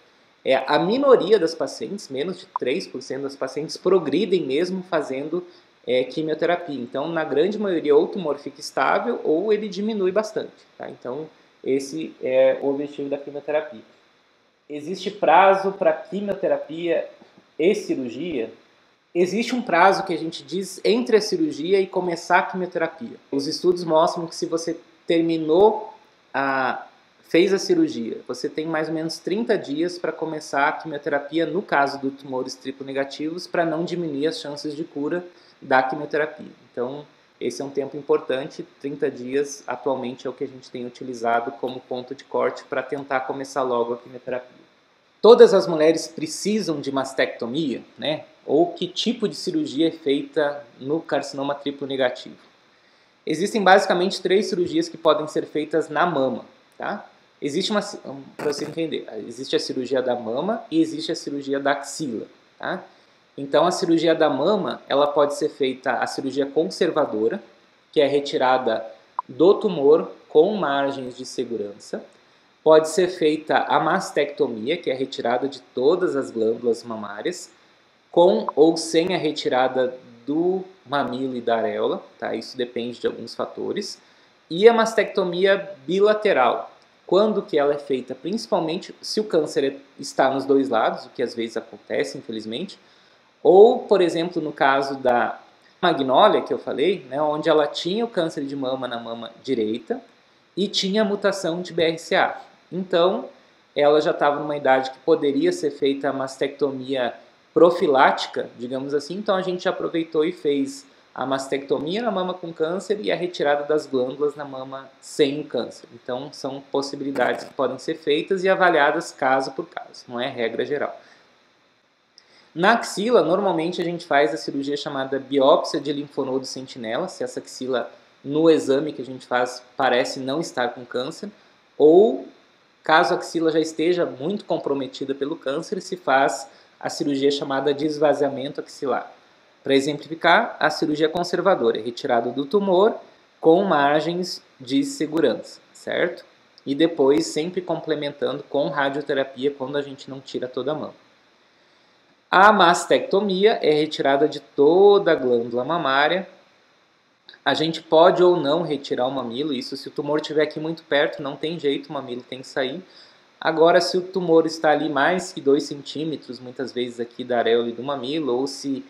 A minoria das pacientes, menos de 3% das pacientes, progridem mesmo fazendo quimioterapia. Então, na grande maioria, ou o tumor fica estável ou ele diminui bastante. Tá? Então, esse é o objetivo da quimioterapia. Existe prazo para quimioterapia e cirurgia? Existe um prazo que a gente diz entre a cirurgia e começar a quimioterapia. Os estudos mostram que se você fez a cirurgia, você tem mais ou menos 30 dias para começar a quimioterapia no caso dos tumores triplo negativos para não diminuir as chances de cura da quimioterapia. Então, esse é um tempo importante, 30 dias atualmente é o que a gente tem utilizado como ponto de corte para tentar começar logo a quimioterapia. Todas as mulheres precisam de mastectomia, né? Ou que tipo de cirurgia é feita no carcinoma triplo negativo? Existem basicamente 3 cirurgias que podem ser feitas na mama, tá? Existe para você entender, existe a cirurgia da mama e existe a cirurgia da axila, tá? Então, a cirurgia da mama, ela pode ser feita a cirurgia conservadora, que é retirada do tumor com margens de segurança. Pode ser feita a mastectomia, que é a retirada de todas as glândulas mamárias, com ou sem a retirada do mamilo e da areola, tá? Isso depende de alguns fatores. E a mastectomia bilateral, quando que ela é feita? Principalmente se o câncer está nos dois lados, o que às vezes acontece, infelizmente, ou, por exemplo, no caso da Magnólia, que eu falei, né, onde ela tinha o câncer de mama na mama direita e tinha a mutação de BRCA. Então, ela já estava numa idade que poderia ser feita a mastectomia profilática, digamos assim, então a gente aproveitou e fez a mastectomia na mama com câncer e a retirada das glândulas na mama sem o câncer. Então, são possibilidades que podem ser feitas e avaliadas caso por caso, não é regra geral. Na axila, normalmente a gente faz a cirurgia chamada biópsia de linfonodo sentinela, se essa axila no exame que a gente faz parece não estar com câncer, ou caso a axila já esteja muito comprometida pelo câncer, se faz a cirurgia chamada de esvaziamento axilar. Para exemplificar, a cirurgia conservadora é retirada do tumor com margens de segurança, certo? E depois sempre complementando com radioterapia quando a gente não tira toda a mama. A mastectomia é retirada de toda a glândula mamária. A gente pode ou não retirar o mamilo, isso se o tumor estiver aqui muito perto, não tem jeito, o mamilo tem que sair. Agora, se o tumor está ali mais que 2 centímetros, muitas vezes aqui da areola e do mamilo, ou se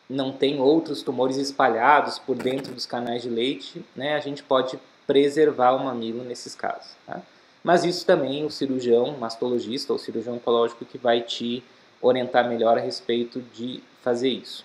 não tem outros tumores espalhados por dentro dos canais de leite, né, a gente pode preservar o mamilo nesses casos. Tá? Mas isso também o cirurgião mastologista ou cirurgião oncológico que vai te orientar melhor a respeito de fazer isso.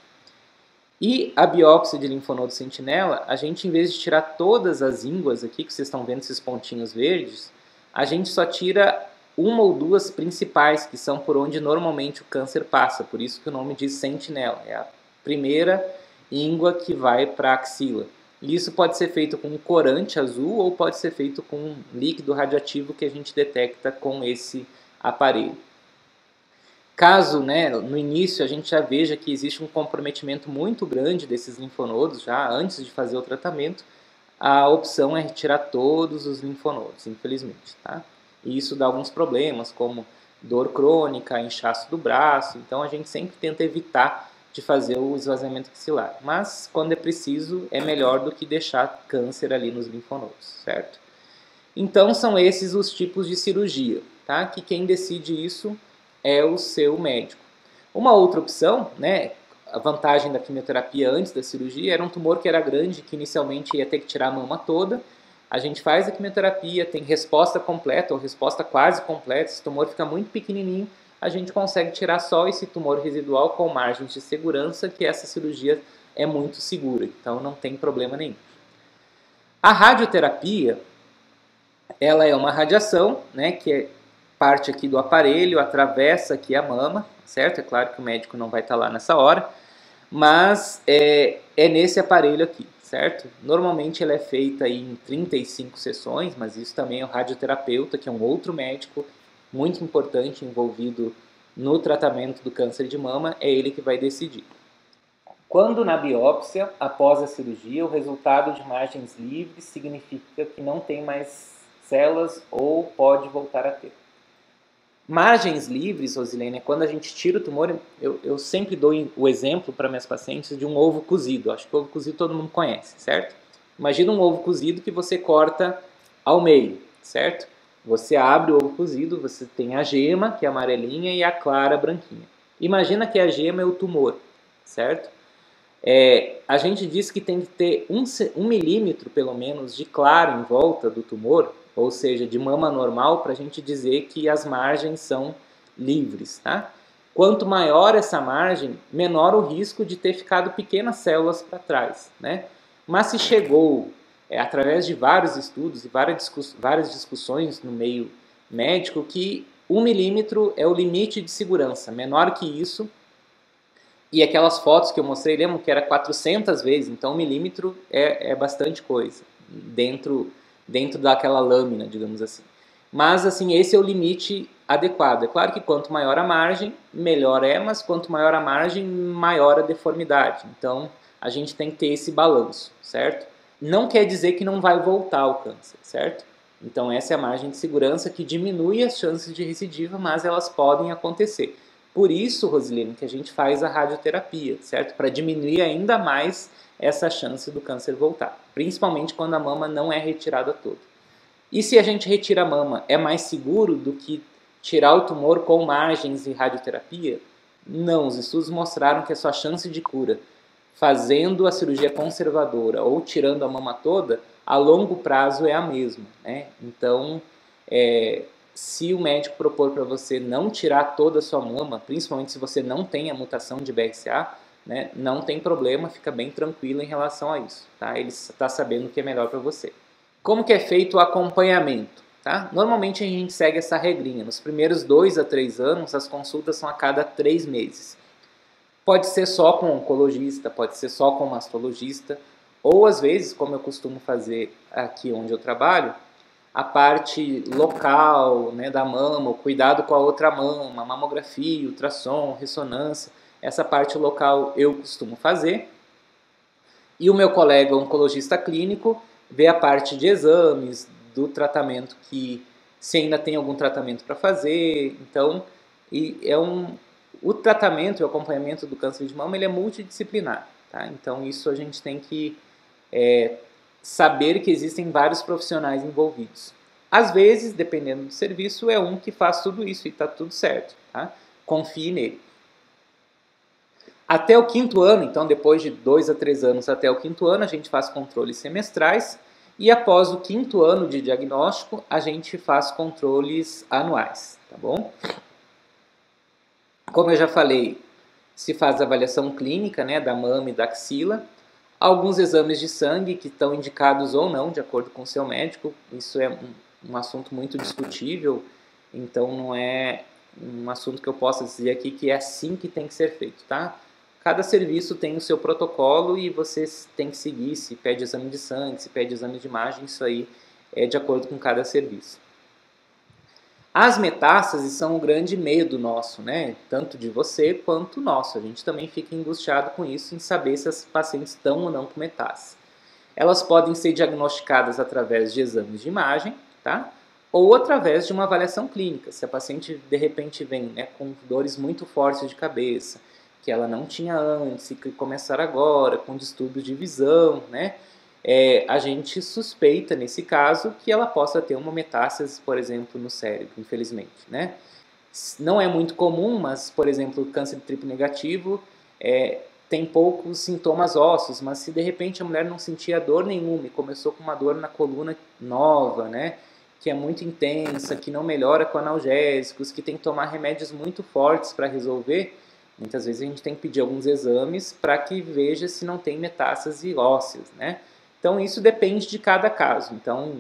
E a biópsia de linfonodo sentinela, a gente, em vez de tirar todas as ínguas aqui, que vocês estão vendo esses pontinhos verdes, a gente só tira uma ou duas principais, que são por onde normalmente o câncer passa, por isso que o nome diz sentinela, é a primeira íngua que vai para a axila. E isso pode ser feito com um corante azul ou pode ser feito com um líquido radioativo que a gente detecta com esse aparelho. Caso, né, no início a gente já veja que existe um comprometimento muito grande desses linfonodos, já antes de fazer o tratamento, a opção é retirar todos os linfonodos, infelizmente, tá? E isso dá alguns problemas, como dor crônica, inchaço do braço, então a gente sempre tenta evitar de fazer o esvaziamento axilar. Mas, quando é preciso, é melhor do que deixar câncer ali nos linfonodos, certo? Então, são esses os tipos de cirurgia, tá? Que quem decide isso é o seu médico. Uma outra opção, né, a vantagem da quimioterapia antes da cirurgia, era um tumor que era grande, que inicialmente ia ter que tirar a mama toda. A gente faz a quimioterapia, tem resposta completa ou resposta quase completa, esse tumor fica muito pequenininho, a gente consegue tirar só esse tumor residual com margens de segurança, que essa cirurgia é muito segura, então não tem problema nenhum. A radioterapia, ela é uma radiação, né, que é parte aqui do aparelho, atravessa aqui a mama, certo? É claro que o médico não vai estar lá nessa hora, mas é nesse aparelho aqui, certo? Normalmente ela é feita em 35 sessões, mas isso também é o radioterapeuta, que é um outro médico muito importante envolvido no tratamento do câncer de mama, é ele que vai decidir. Quando na biópsia, após a cirurgia, o resultado de margens livres significa que não tem mais células ou pode voltar a ter. Margens livres, Rosilene, é quando a gente tira o tumor. Eu sempre dou o exemplo para minhas pacientes de um ovo cozido. Acho que o ovo cozido todo mundo conhece, certo? Imagina um ovo cozido que você corta ao meio, certo? Você abre o ovo cozido, você tem a gema, que é amarelinha, e a clara branquinha. Imagina que a gema é o tumor, certo? A gente diz que tem que ter 1 milímetro, pelo menos, de claro em volta do tumor, ou seja, de mama normal, para a gente dizer que as margens são livres, tá? Quanto maior essa margem, menor o risco de ter ficado pequenas células para trás, né? Mas se chegou, através de vários estudos e várias discussões no meio médico, que 1 milímetro é o limite de segurança, menor que isso. E aquelas fotos que eu mostrei, lembram que era 400 vezes, então 1 milímetro é bastante coisa, dentro daquela lâmina, digamos assim. Mas, assim, esse é o limite adequado. É claro que quanto maior a margem, melhor é, mas quanto maior a margem, maior a deformidade. Então, a gente tem que ter esse balanço, certo? Não quer dizer que não vai voltar o câncer, certo? Então, essa é a margem de segurança que diminui as chances de recidiva, mas elas podem acontecer. Por isso, Rosilene, que a gente faz a radioterapia, certo? Para diminuir ainda mais essa chance do câncer voltar, principalmente quando a mama não é retirada toda. E se a gente retira a mama, é mais seguro do que tirar o tumor com margens e radioterapia? Não, os estudos mostraram que a sua chance de cura fazendo a cirurgia conservadora ou tirando a mama toda, a longo prazo é a mesma, né? Então, se o médico propor para você não tirar toda a sua mama, principalmente se você não tem a mutação de BRCA, né, não tem problema, fica bem tranquilo em relação a isso, tá? Ele está sabendo o que é melhor para você. Como que é feito o acompanhamento? Tá? Normalmente a gente segue essa regrinha. Nos primeiros 2 a 3 anos, as consultas são a cada 3 meses. Pode ser só com oncologista, pode ser só com mastologista, ou às vezes, como eu costumo fazer aqui onde eu trabalho, a parte local, né, da mama, o cuidado com a outra mama, mamografia, ultrassom, ressonância, essa parte local eu costumo fazer. E o meu colega oncologista clínico vê a parte de exames, do tratamento, que se ainda tem algum tratamento para fazer. Então, o tratamento e o acompanhamento do câncer de mama ele é multidisciplinar. Tá? Então, isso a gente tem que saber que existem vários profissionais envolvidos. Às vezes, dependendo do serviço, é um que faz tudo isso e está tudo certo. Tá? Confie nele. Até o 5º ano, então depois de 2 a 3 anos até o 5º ano, a gente faz controles semestrais e após o 5º ano de diagnóstico, a gente faz controles anuais, tá bom? Como eu já falei, se faz a avaliação clínica, né, da mama e da axila, alguns exames de sangue que estão indicados ou não, de acordo com o seu médico, isso é um assunto muito discutível, então não é um assunto que eu possa dizer aqui que é assim que tem que ser feito, tá? Cada serviço tem o seu protocolo e você tem que seguir, se pede exame de sangue, se pede exame de imagem, isso aí é de acordo com cada serviço. As metástases são um grande medo nosso, né? Tanto de você quanto nosso. A gente também fica angustiado com isso, em saber se as pacientes estão ou não com metástase. Elas podem ser diagnosticadas através de exames de imagem, tá? Ou através de uma avaliação clínica. Se a paciente de repente vem, né, com dores muito fortes de cabeça, que ela não tinha antes e que começaram agora, com distúrbios de visão, né? A gente suspeita, nesse caso, que ela possa ter uma metástase, por exemplo, no cérebro, infelizmente, né? Não é muito comum, mas, por exemplo, o câncer de triplo negativo tem poucos sintomas ósseos, mas se de repente a mulher não sentia dor nenhuma e começou com uma dor na coluna nova, né? Que é muito intensa, que não melhora com analgésicos, que tem que tomar remédios muito fortes para resolver, muitas vezes a gente tem que pedir alguns exames para que veja se não tem metástase ósseas, né? Então isso depende de cada caso. Então,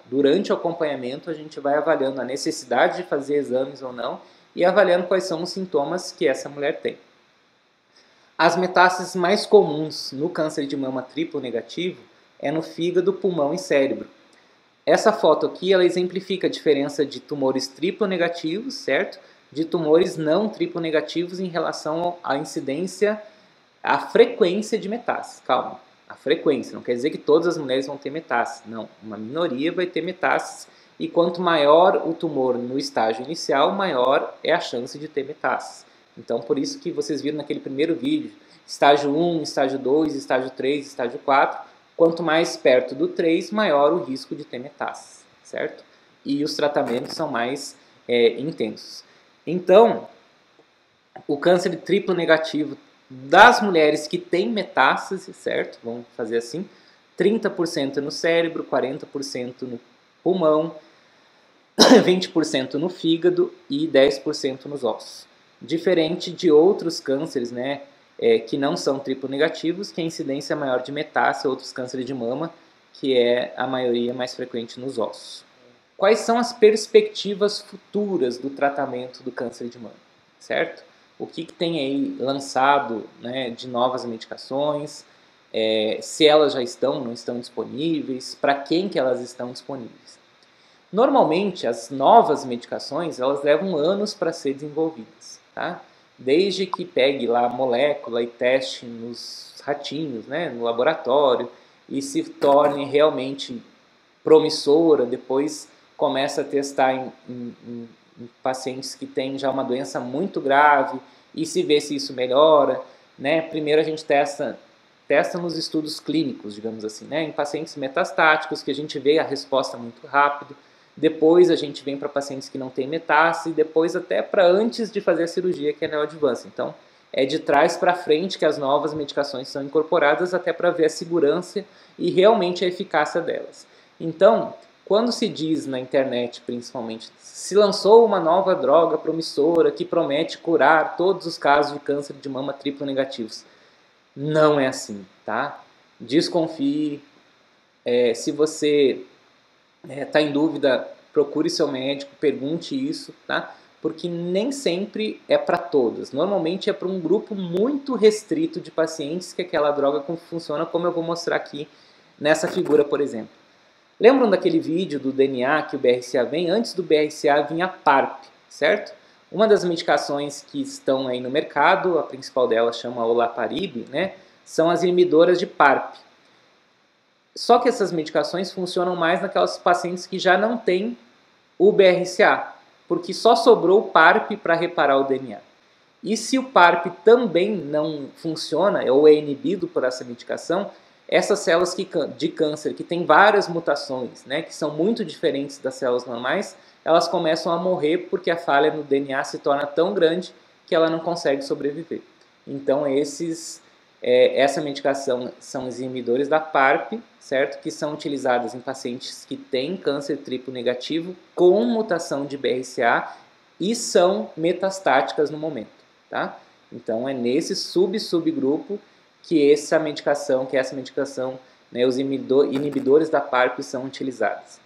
durante o acompanhamento a gente vai avaliando a necessidade de fazer exames ou não e avaliando quais são os sintomas que essa mulher tem. As metástases mais comuns no câncer de mama triplo negativo é no fígado, pulmão e cérebro. Essa foto aqui ela exemplifica a diferença de tumores triplo negativos, certo? De tumores não triplo negativos em relação à incidência, à frequência de metástase. Calma, a frequência, não quer dizer que todas as mulheres vão ter metástase. Não, uma minoria vai ter metástase e quanto maior o tumor no estágio inicial, maior é a chance de ter metástase. Então, por isso que vocês viram naquele primeiro vídeo, estágio 1, estágio 2, estágio 3, estágio 4, quanto mais perto do 3, maior o risco de ter metástase, certo? E os tratamentos são mais intensos. Então, o câncer de triplo negativo das mulheres que têm metástase, certo? Vamos fazer assim, 30% no cérebro, 40% no pulmão, 20% no fígado e 10% nos ossos. Diferente de outros cânceres, né, que não são triplo negativos, que a incidência é maior de metástase, outros cânceres de mama, que é a maioria mais frequente nos ossos. Quais são as perspectivas futuras do tratamento do câncer de mama, certo? O que tem aí lançado, né, de novas medicações, se elas já estão ou não estão disponíveis, para quem que elas estão disponíveis. Normalmente, as novas medicações, elas levam anos para ser desenvolvidas, tá? Desde que pegue lá a molécula e teste nos ratinhos, né, no laboratório, e se torne realmente promissora, depois começa a testar em em pacientes que têm já uma doença muito grave e se vê se isso melhora, né? Primeiro a gente testa nos estudos clínicos, digamos assim, né? Em pacientes metastáticos, que a gente vê a resposta muito rápido. Depois a gente vem para pacientes que não têm metástase, depois até para antes de fazer a cirurgia, que é neoadjuvância. Então, é de trás para frente que as novas medicações são incorporadas, até para ver a segurança e realmente a eficácia delas. Então, quando se diz na internet, principalmente, se lançou uma nova droga promissora que promete curar todos os casos de câncer de mama triplo negativos, não é assim, tá? Desconfie. Se você está em dúvida, procure seu médico, pergunte isso, tá? Porque nem sempre é para todos. Normalmente é para um grupo muito restrito de pacientes que aquela droga funciona, como eu vou mostrar aqui nessa figura, por exemplo. Lembram daquele vídeo do DNA que o BRCA vem? Antes do BRCA vinha a PARP, certo? Uma das medicações que estão aí no mercado, a principal delas chama olaparib, né? São as inimidoras de PARP. Só que essas medicações funcionam mais naquelas pacientes que já não têm o BRCA, porque só sobrou o PARP para reparar o DNA. E se o PARP também não funciona ou é inibido por essa medicação, essas células de câncer que têm várias mutações, né, que são muito diferentes das células normais, elas começam a morrer porque a falha no DNA se torna tão grande que ela não consegue sobreviver. Então essa medicação são os inibidores da PARP, certo? Que são utilizadas em pacientes que têm câncer triplo negativo com mutação de BRCA e são metastáticas no momento, tá? Então é nesse subgrupo que essa medicação, né, os inibidores da PARP são utilizados.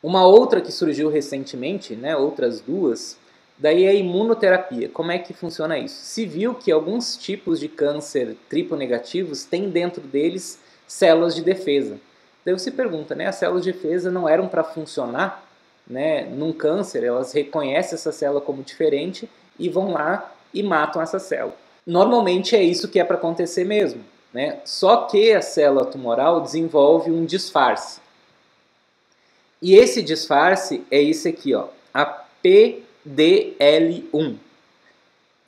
Uma outra que surgiu recentemente, né, outras duas, daí é a imunoterapia. Como é que funciona isso? Se viu que alguns tipos de câncer triplo negativos têm dentro deles células de defesa. Daí você pergunta, né, as células de defesa não eram para funcionar, né, num câncer? Elas reconhecem essa célula como diferente e vão lá e matam essa célula. Normalmente é isso que é para acontecer mesmo, né? Só que a célula tumoral desenvolve um disfarce. E esse disfarce é esse aqui, ó, a PDL1.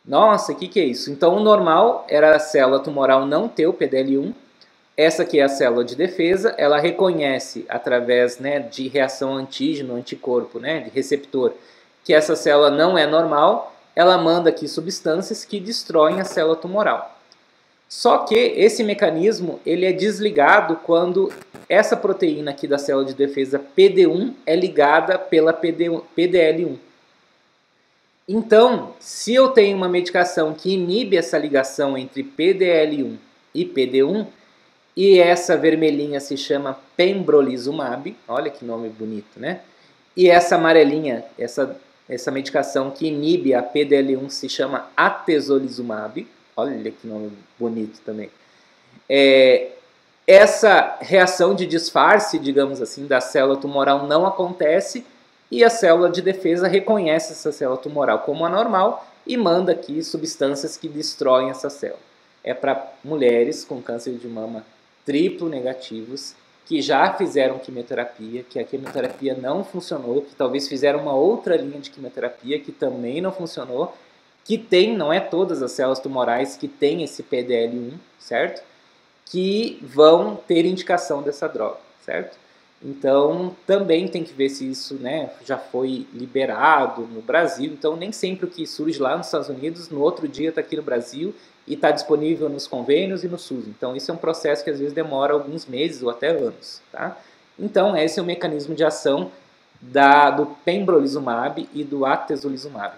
Nossa, o que é isso? Então, o normal era a célula tumoral não ter o PDL1. Essa aqui é a célula de defesa, ela reconhece através, né, de reação antígeno-anticorpo, né, de receptor, que essa célula não é normal, ela manda aqui substâncias que destroem a célula tumoral. Só que esse mecanismo ele é desligado quando essa proteína aqui da célula de defesa PD1 é ligada pela PDL1. Então, se eu tenho uma medicação que inibe essa ligação entre PDL1 e PD1, e essa vermelhinha se chama pembrolizumab, olha que nome bonito, né? E essa amarelinha, essa medicação que inibe a PDL1 se chama atezolizumab, olha que nome bonito também. Essa reação de disfarce, digamos assim, da célula tumoral não acontece e a célula de defesa reconhece essa célula tumoral como anormal e manda aqui substâncias que destroem essa célula. É para mulheres com câncer de mama triplo negativos que já fizeram quimioterapia, que a quimioterapia não funcionou, que talvez fizeram uma outra linha de quimioterapia que também não funcionou, que tem, não é todas as células tumorais que têm esse PDL1, certo? Que vão ter indicação dessa droga, certo? Então, também tem que ver se isso, né, já foi liberado no Brasil. Então, nem sempre o que surge lá nos Estados Unidos, no outro dia está aqui no Brasil e está disponível nos convênios e no SUS. Então, isso é um processo que às vezes demora alguns meses ou até anos, tá? Então, esse é o mecanismo de ação do pembrolizumab e do atezolizumab.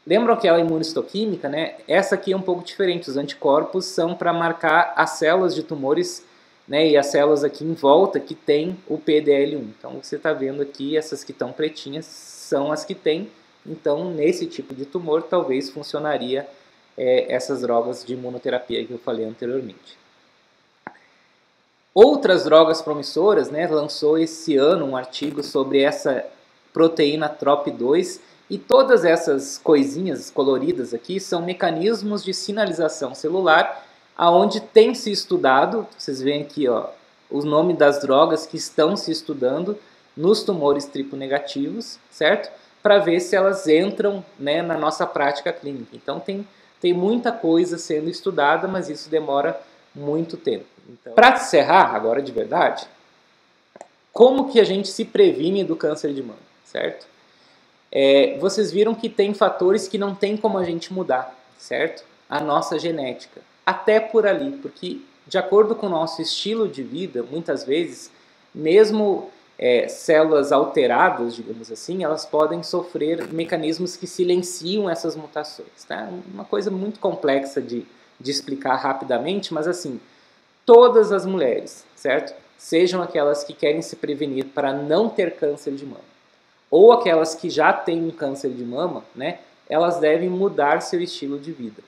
Lembram aquela imunistoquímica, né? Essa aqui é um pouco diferente. Os anticorpos são para marcar as células de tumores, né, e as células aqui em volta que tem o PDL1. Então, você está vendo aqui, essas que estão pretinhas são as que tem. Então, nesse tipo de tumor, talvez funcionaria essas drogas de imunoterapia que eu falei anteriormente. Outras drogas promissoras, né, lançou esse ano um artigo sobre essa proteína TROP2, e todas essas coisinhas coloridas aqui são mecanismos de sinalização celular aonde tem se estudado, vocês veem aqui, ó, o nome das drogas que estão se estudando nos tumores triplo negativos, certo? para ver se elas entram, né, na nossa prática clínica. Então tem muita coisa sendo estudada, mas isso demora muito tempo. Então, para encerrar, agora de verdade, como que a gente se previne do câncer de mama, certo? Vocês viram que tem fatores que não tem como a gente mudar, certo? A nossa genética. Até por ali, porque de acordo com o nosso estilo de vida, muitas vezes, mesmo células alteradas, digamos assim, elas podem sofrer mecanismos que silenciam essas mutações. Tá? Uma coisa muito complexa de explicar rapidamente, mas assim, todas as mulheres, certo? Sejam aquelas que querem se prevenir para não ter câncer de mama, ou aquelas que já têm um câncer de mama, né? Elas devem mudar seu estilo de vida.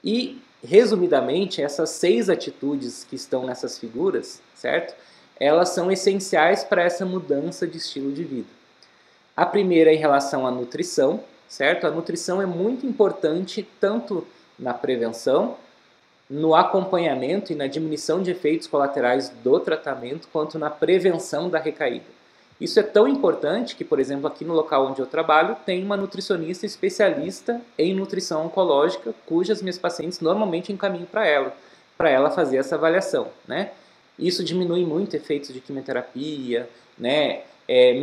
E, resumidamente, essas 6 atitudes que estão nessas figuras, certo? Elas são essenciais para essa mudança de estilo de vida. A primeira é em relação à nutrição, certo? A nutrição é muito importante tanto na prevenção, no acompanhamento e na diminuição de efeitos colaterais do tratamento, quanto na prevenção da recaída. Isso é tão importante que, por exemplo, aqui no local onde eu trabalho, tem uma nutricionista especialista em nutrição oncológica, cujas minhas pacientes normalmente encaminham para ela fazer essa avaliação, né? Isso diminui muito efeitos de quimioterapia, né?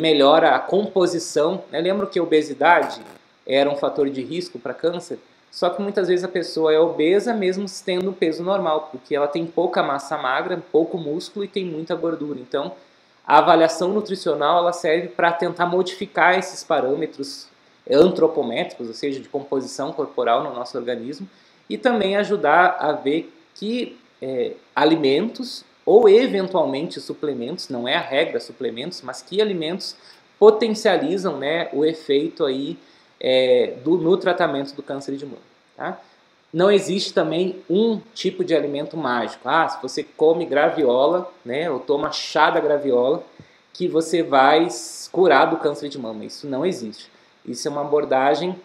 Melhora a composição. Né? Lembro que a obesidade era um fator de risco para câncer? Só que muitas vezes a pessoa é obesa mesmo tendo peso normal, porque ela tem pouca massa magra, pouco músculo e tem muita gordura. Então, a avaliação nutricional ela serve para tentar modificar esses parâmetros antropométricos, ou seja, de composição corporal no nosso organismo, e também ajudar a ver que alimentos ou eventualmente suplementos, não é a regra suplementos, mas que alimentos potencializam, né, o efeito aí, no tratamento do câncer de mama. Tá? Não existe também um tipo de alimento mágico. Se você come graviola, né, ou toma chá da graviola, que você vai curar do câncer de mama. Isso não existe. Isso é uma abordagem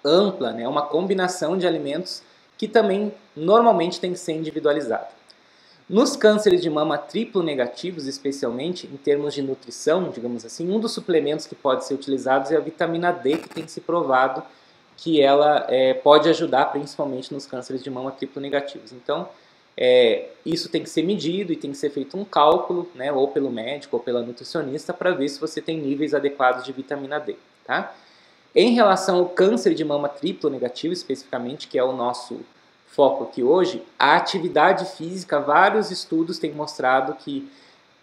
ampla, né, uma combinação de alimentos que também normalmente tem que ser individualizada. Nos cânceres de mama triplo negativos, especialmente em termos de nutrição, digamos assim, um dos suplementos que pode ser utilizado é a vitamina D, que tem se provado que ela pode ajudar principalmente nos cânceres de mama triplo negativos. Então, isso tem que ser medido e tem que ser feito um cálculo, né, ou pelo médico ou pela nutricionista, para ver se você tem níveis adequados de vitamina D. Tá? Em relação ao câncer de mama triplo negativo, especificamente, que é o nosso foco aqui hoje, a atividade física, vários estudos têm mostrado que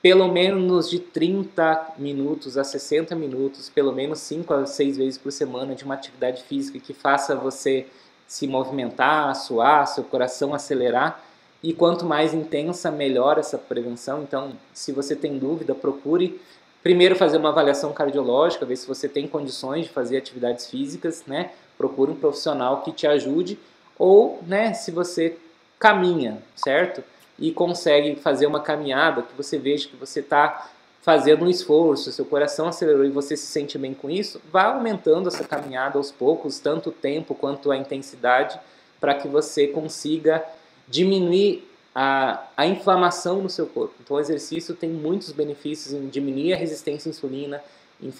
pelo menos de 30 minutos a 60 minutos, pelo menos 5 a 6 vezes por semana de uma atividade física que faça você se movimentar, suar, seu coração acelerar, e quanto mais intensa, melhor essa prevenção. Então, se você tem dúvida, procure primeiro fazer uma avaliação cardiológica, ver se você tem condições de fazer atividades físicas, né? Procure um profissional que te ajude, ou, né, se você caminha, certo? E consegue fazer uma caminhada, que você veja que você está fazendo um esforço, seu coração acelerou e você se sente bem com isso, vá aumentando essa caminhada aos poucos, tanto o tempo quanto a intensidade, para que você consiga diminuir a inflamação no seu corpo. Então o exercício tem muitos benefícios em diminuir a resistência à insulina, em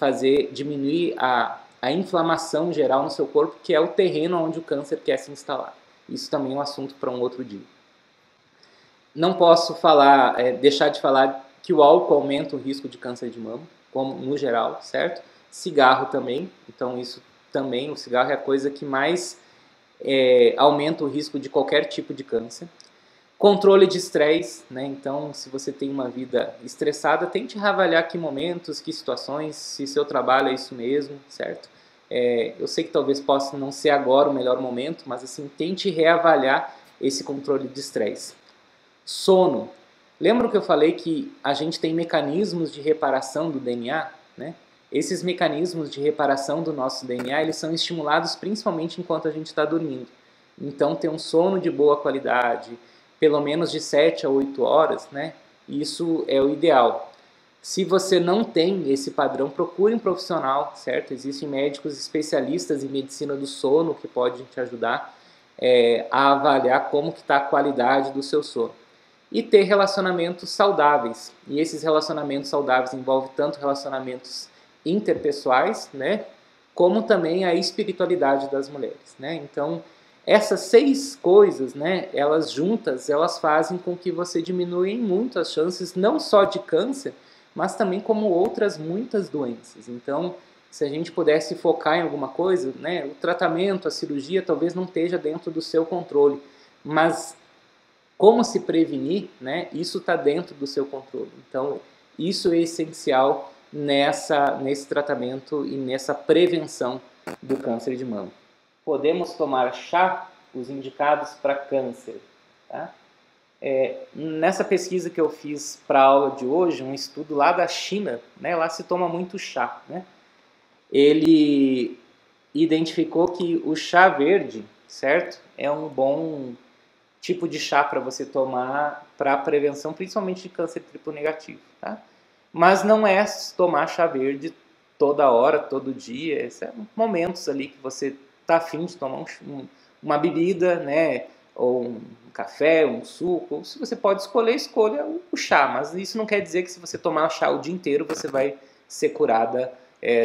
diminuir a inflamação geral no seu corpo, que é o terreno onde o câncer quer se instalar. Isso também é um assunto para um outro dia. Não posso deixar de falar que o álcool aumenta o risco de câncer de mama, como no geral, certo? Cigarro também, então isso também, o cigarro é a coisa que mais aumenta o risco de qualquer tipo de câncer. Controle de estresse, né? Então, se você tem uma vida estressada, tente reavaliar que momentos, que situações, se seu trabalho é isso mesmo, certo? Eu sei que talvez possa não ser agora o melhor momento, mas assim, tente reavaliar esse controle de estresse. Sono. Lembra que eu falei que a gente tem mecanismos de reparação do DNA, né? Esses mecanismos de reparação do nosso DNA, eles são estimulados principalmente enquanto a gente está dormindo. Então, ter um sono de boa qualidade, pelo menos de 7 a 8 horas, né? Isso é o ideal. Se você não tem esse padrão, procure um profissional, certo? Existem médicos especialistas em medicina do sono que podem te ajudar a avaliar como que está a qualidade do seu sono. E ter relacionamentos saudáveis. E esses relacionamentos saudáveis envolvem tanto relacionamentos interpessoais, né? como também a espiritualidade das mulheres, né? Então, essas 6 coisas, né, elas juntas, elas fazem com que você diminua muito as chances, não só de câncer, mas também como outras muitas doenças. Então, se a gente pudesse focar em alguma coisa, né, o tratamento, a cirurgia talvez não esteja dentro do seu controle, mas como se prevenir, né, isso está dentro do seu controle. Então, isso é essencial nesse tratamento e nessa prevenção do câncer de mama. Podemos tomar chá, os indicados para câncer. Tá? Nessa pesquisa que eu fiz para a aula de hoje, um estudo lá da China, né, lá se toma muito chá, né? Ele identificou que o chá verde, certo? É um bom tipo de chá para você tomar para prevenção, principalmente de câncer triplo negativo, tá? Mas não é tomar chá verde toda hora, todo dia. Esses são momentos ali que você está afim de tomar uma bebida, né? Ou um café, um suco. Se você pode escolher, escolha o chá. Mas isso não quer dizer que se você tomar chá o dia inteiro, você vai ser curada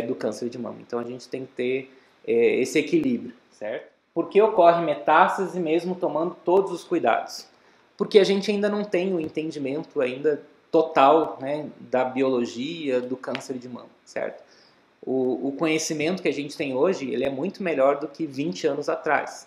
do câncer de mama. Então a gente tem que ter esse equilíbrio, certo? Por que ocorre metástase mesmo tomando todos os cuidados? Porque a gente ainda não tem o entendimento ainda total, né, da biologia do câncer de mama, certo? O conhecimento que a gente tem hoje, ele é muito melhor do que 20 anos atrás.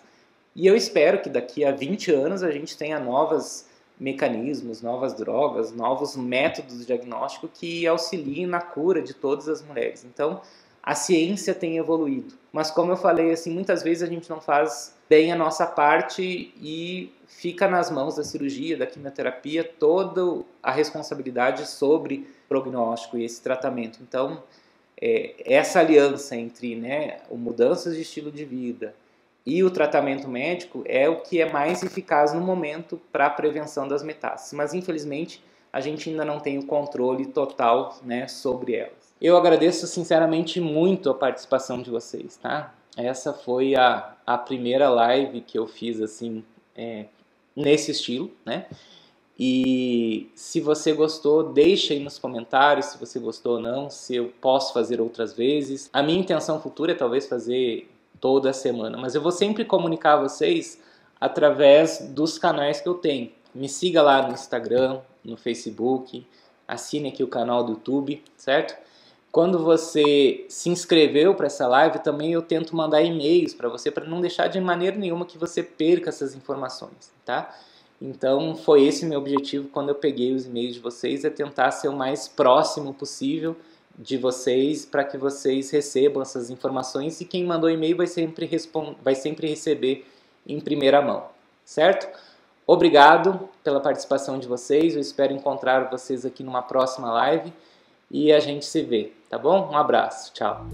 E eu espero que daqui a 20 anos a gente tenha novos mecanismos, novas drogas, novos métodos de diagnóstico que auxiliem na cura de todas as mulheres. Então, a ciência tem evoluído. Mas como eu falei, assim, muitas vezes a gente não faz bem a nossa parte e fica nas mãos da cirurgia, da quimioterapia, toda a responsabilidade sobre o prognóstico e esse tratamento. Então, essa aliança entre, né, mudanças de estilo de vida e o tratamento médico é o que é mais eficaz no momento para a prevenção das metástases. Mas, infelizmente, a gente ainda não tem o controle total, né, sobre elas. Eu agradeço sinceramente muito a participação de vocês, tá? Essa foi a primeira live que eu fiz assim, nesse estilo, né? E se você gostou, deixa aí nos comentários se você gostou ou não, se eu posso fazer outras vezes. A minha intenção futura é talvez fazer toda semana, mas eu vou sempre comunicar a vocês através dos canais que eu tenho. Me siga lá no Instagram, no Facebook, assine aqui o canal do YouTube, certo? Quando você se inscreveu para essa live, também eu tento mandar e-mails para você, para não deixar de maneira nenhuma que você perca essas informações, tá? Então, foi esse o meu objetivo quando eu peguei os e-mails de vocês, é tentar ser o mais próximo possível de vocês, para que vocês recebam essas informações, e quem mandou e-mail vai sempre receber em primeira mão, certo? Obrigado pela participação de vocês, eu espero encontrar vocês aqui numa próxima live, e a gente se vê, tá bom? Um abraço, tchau!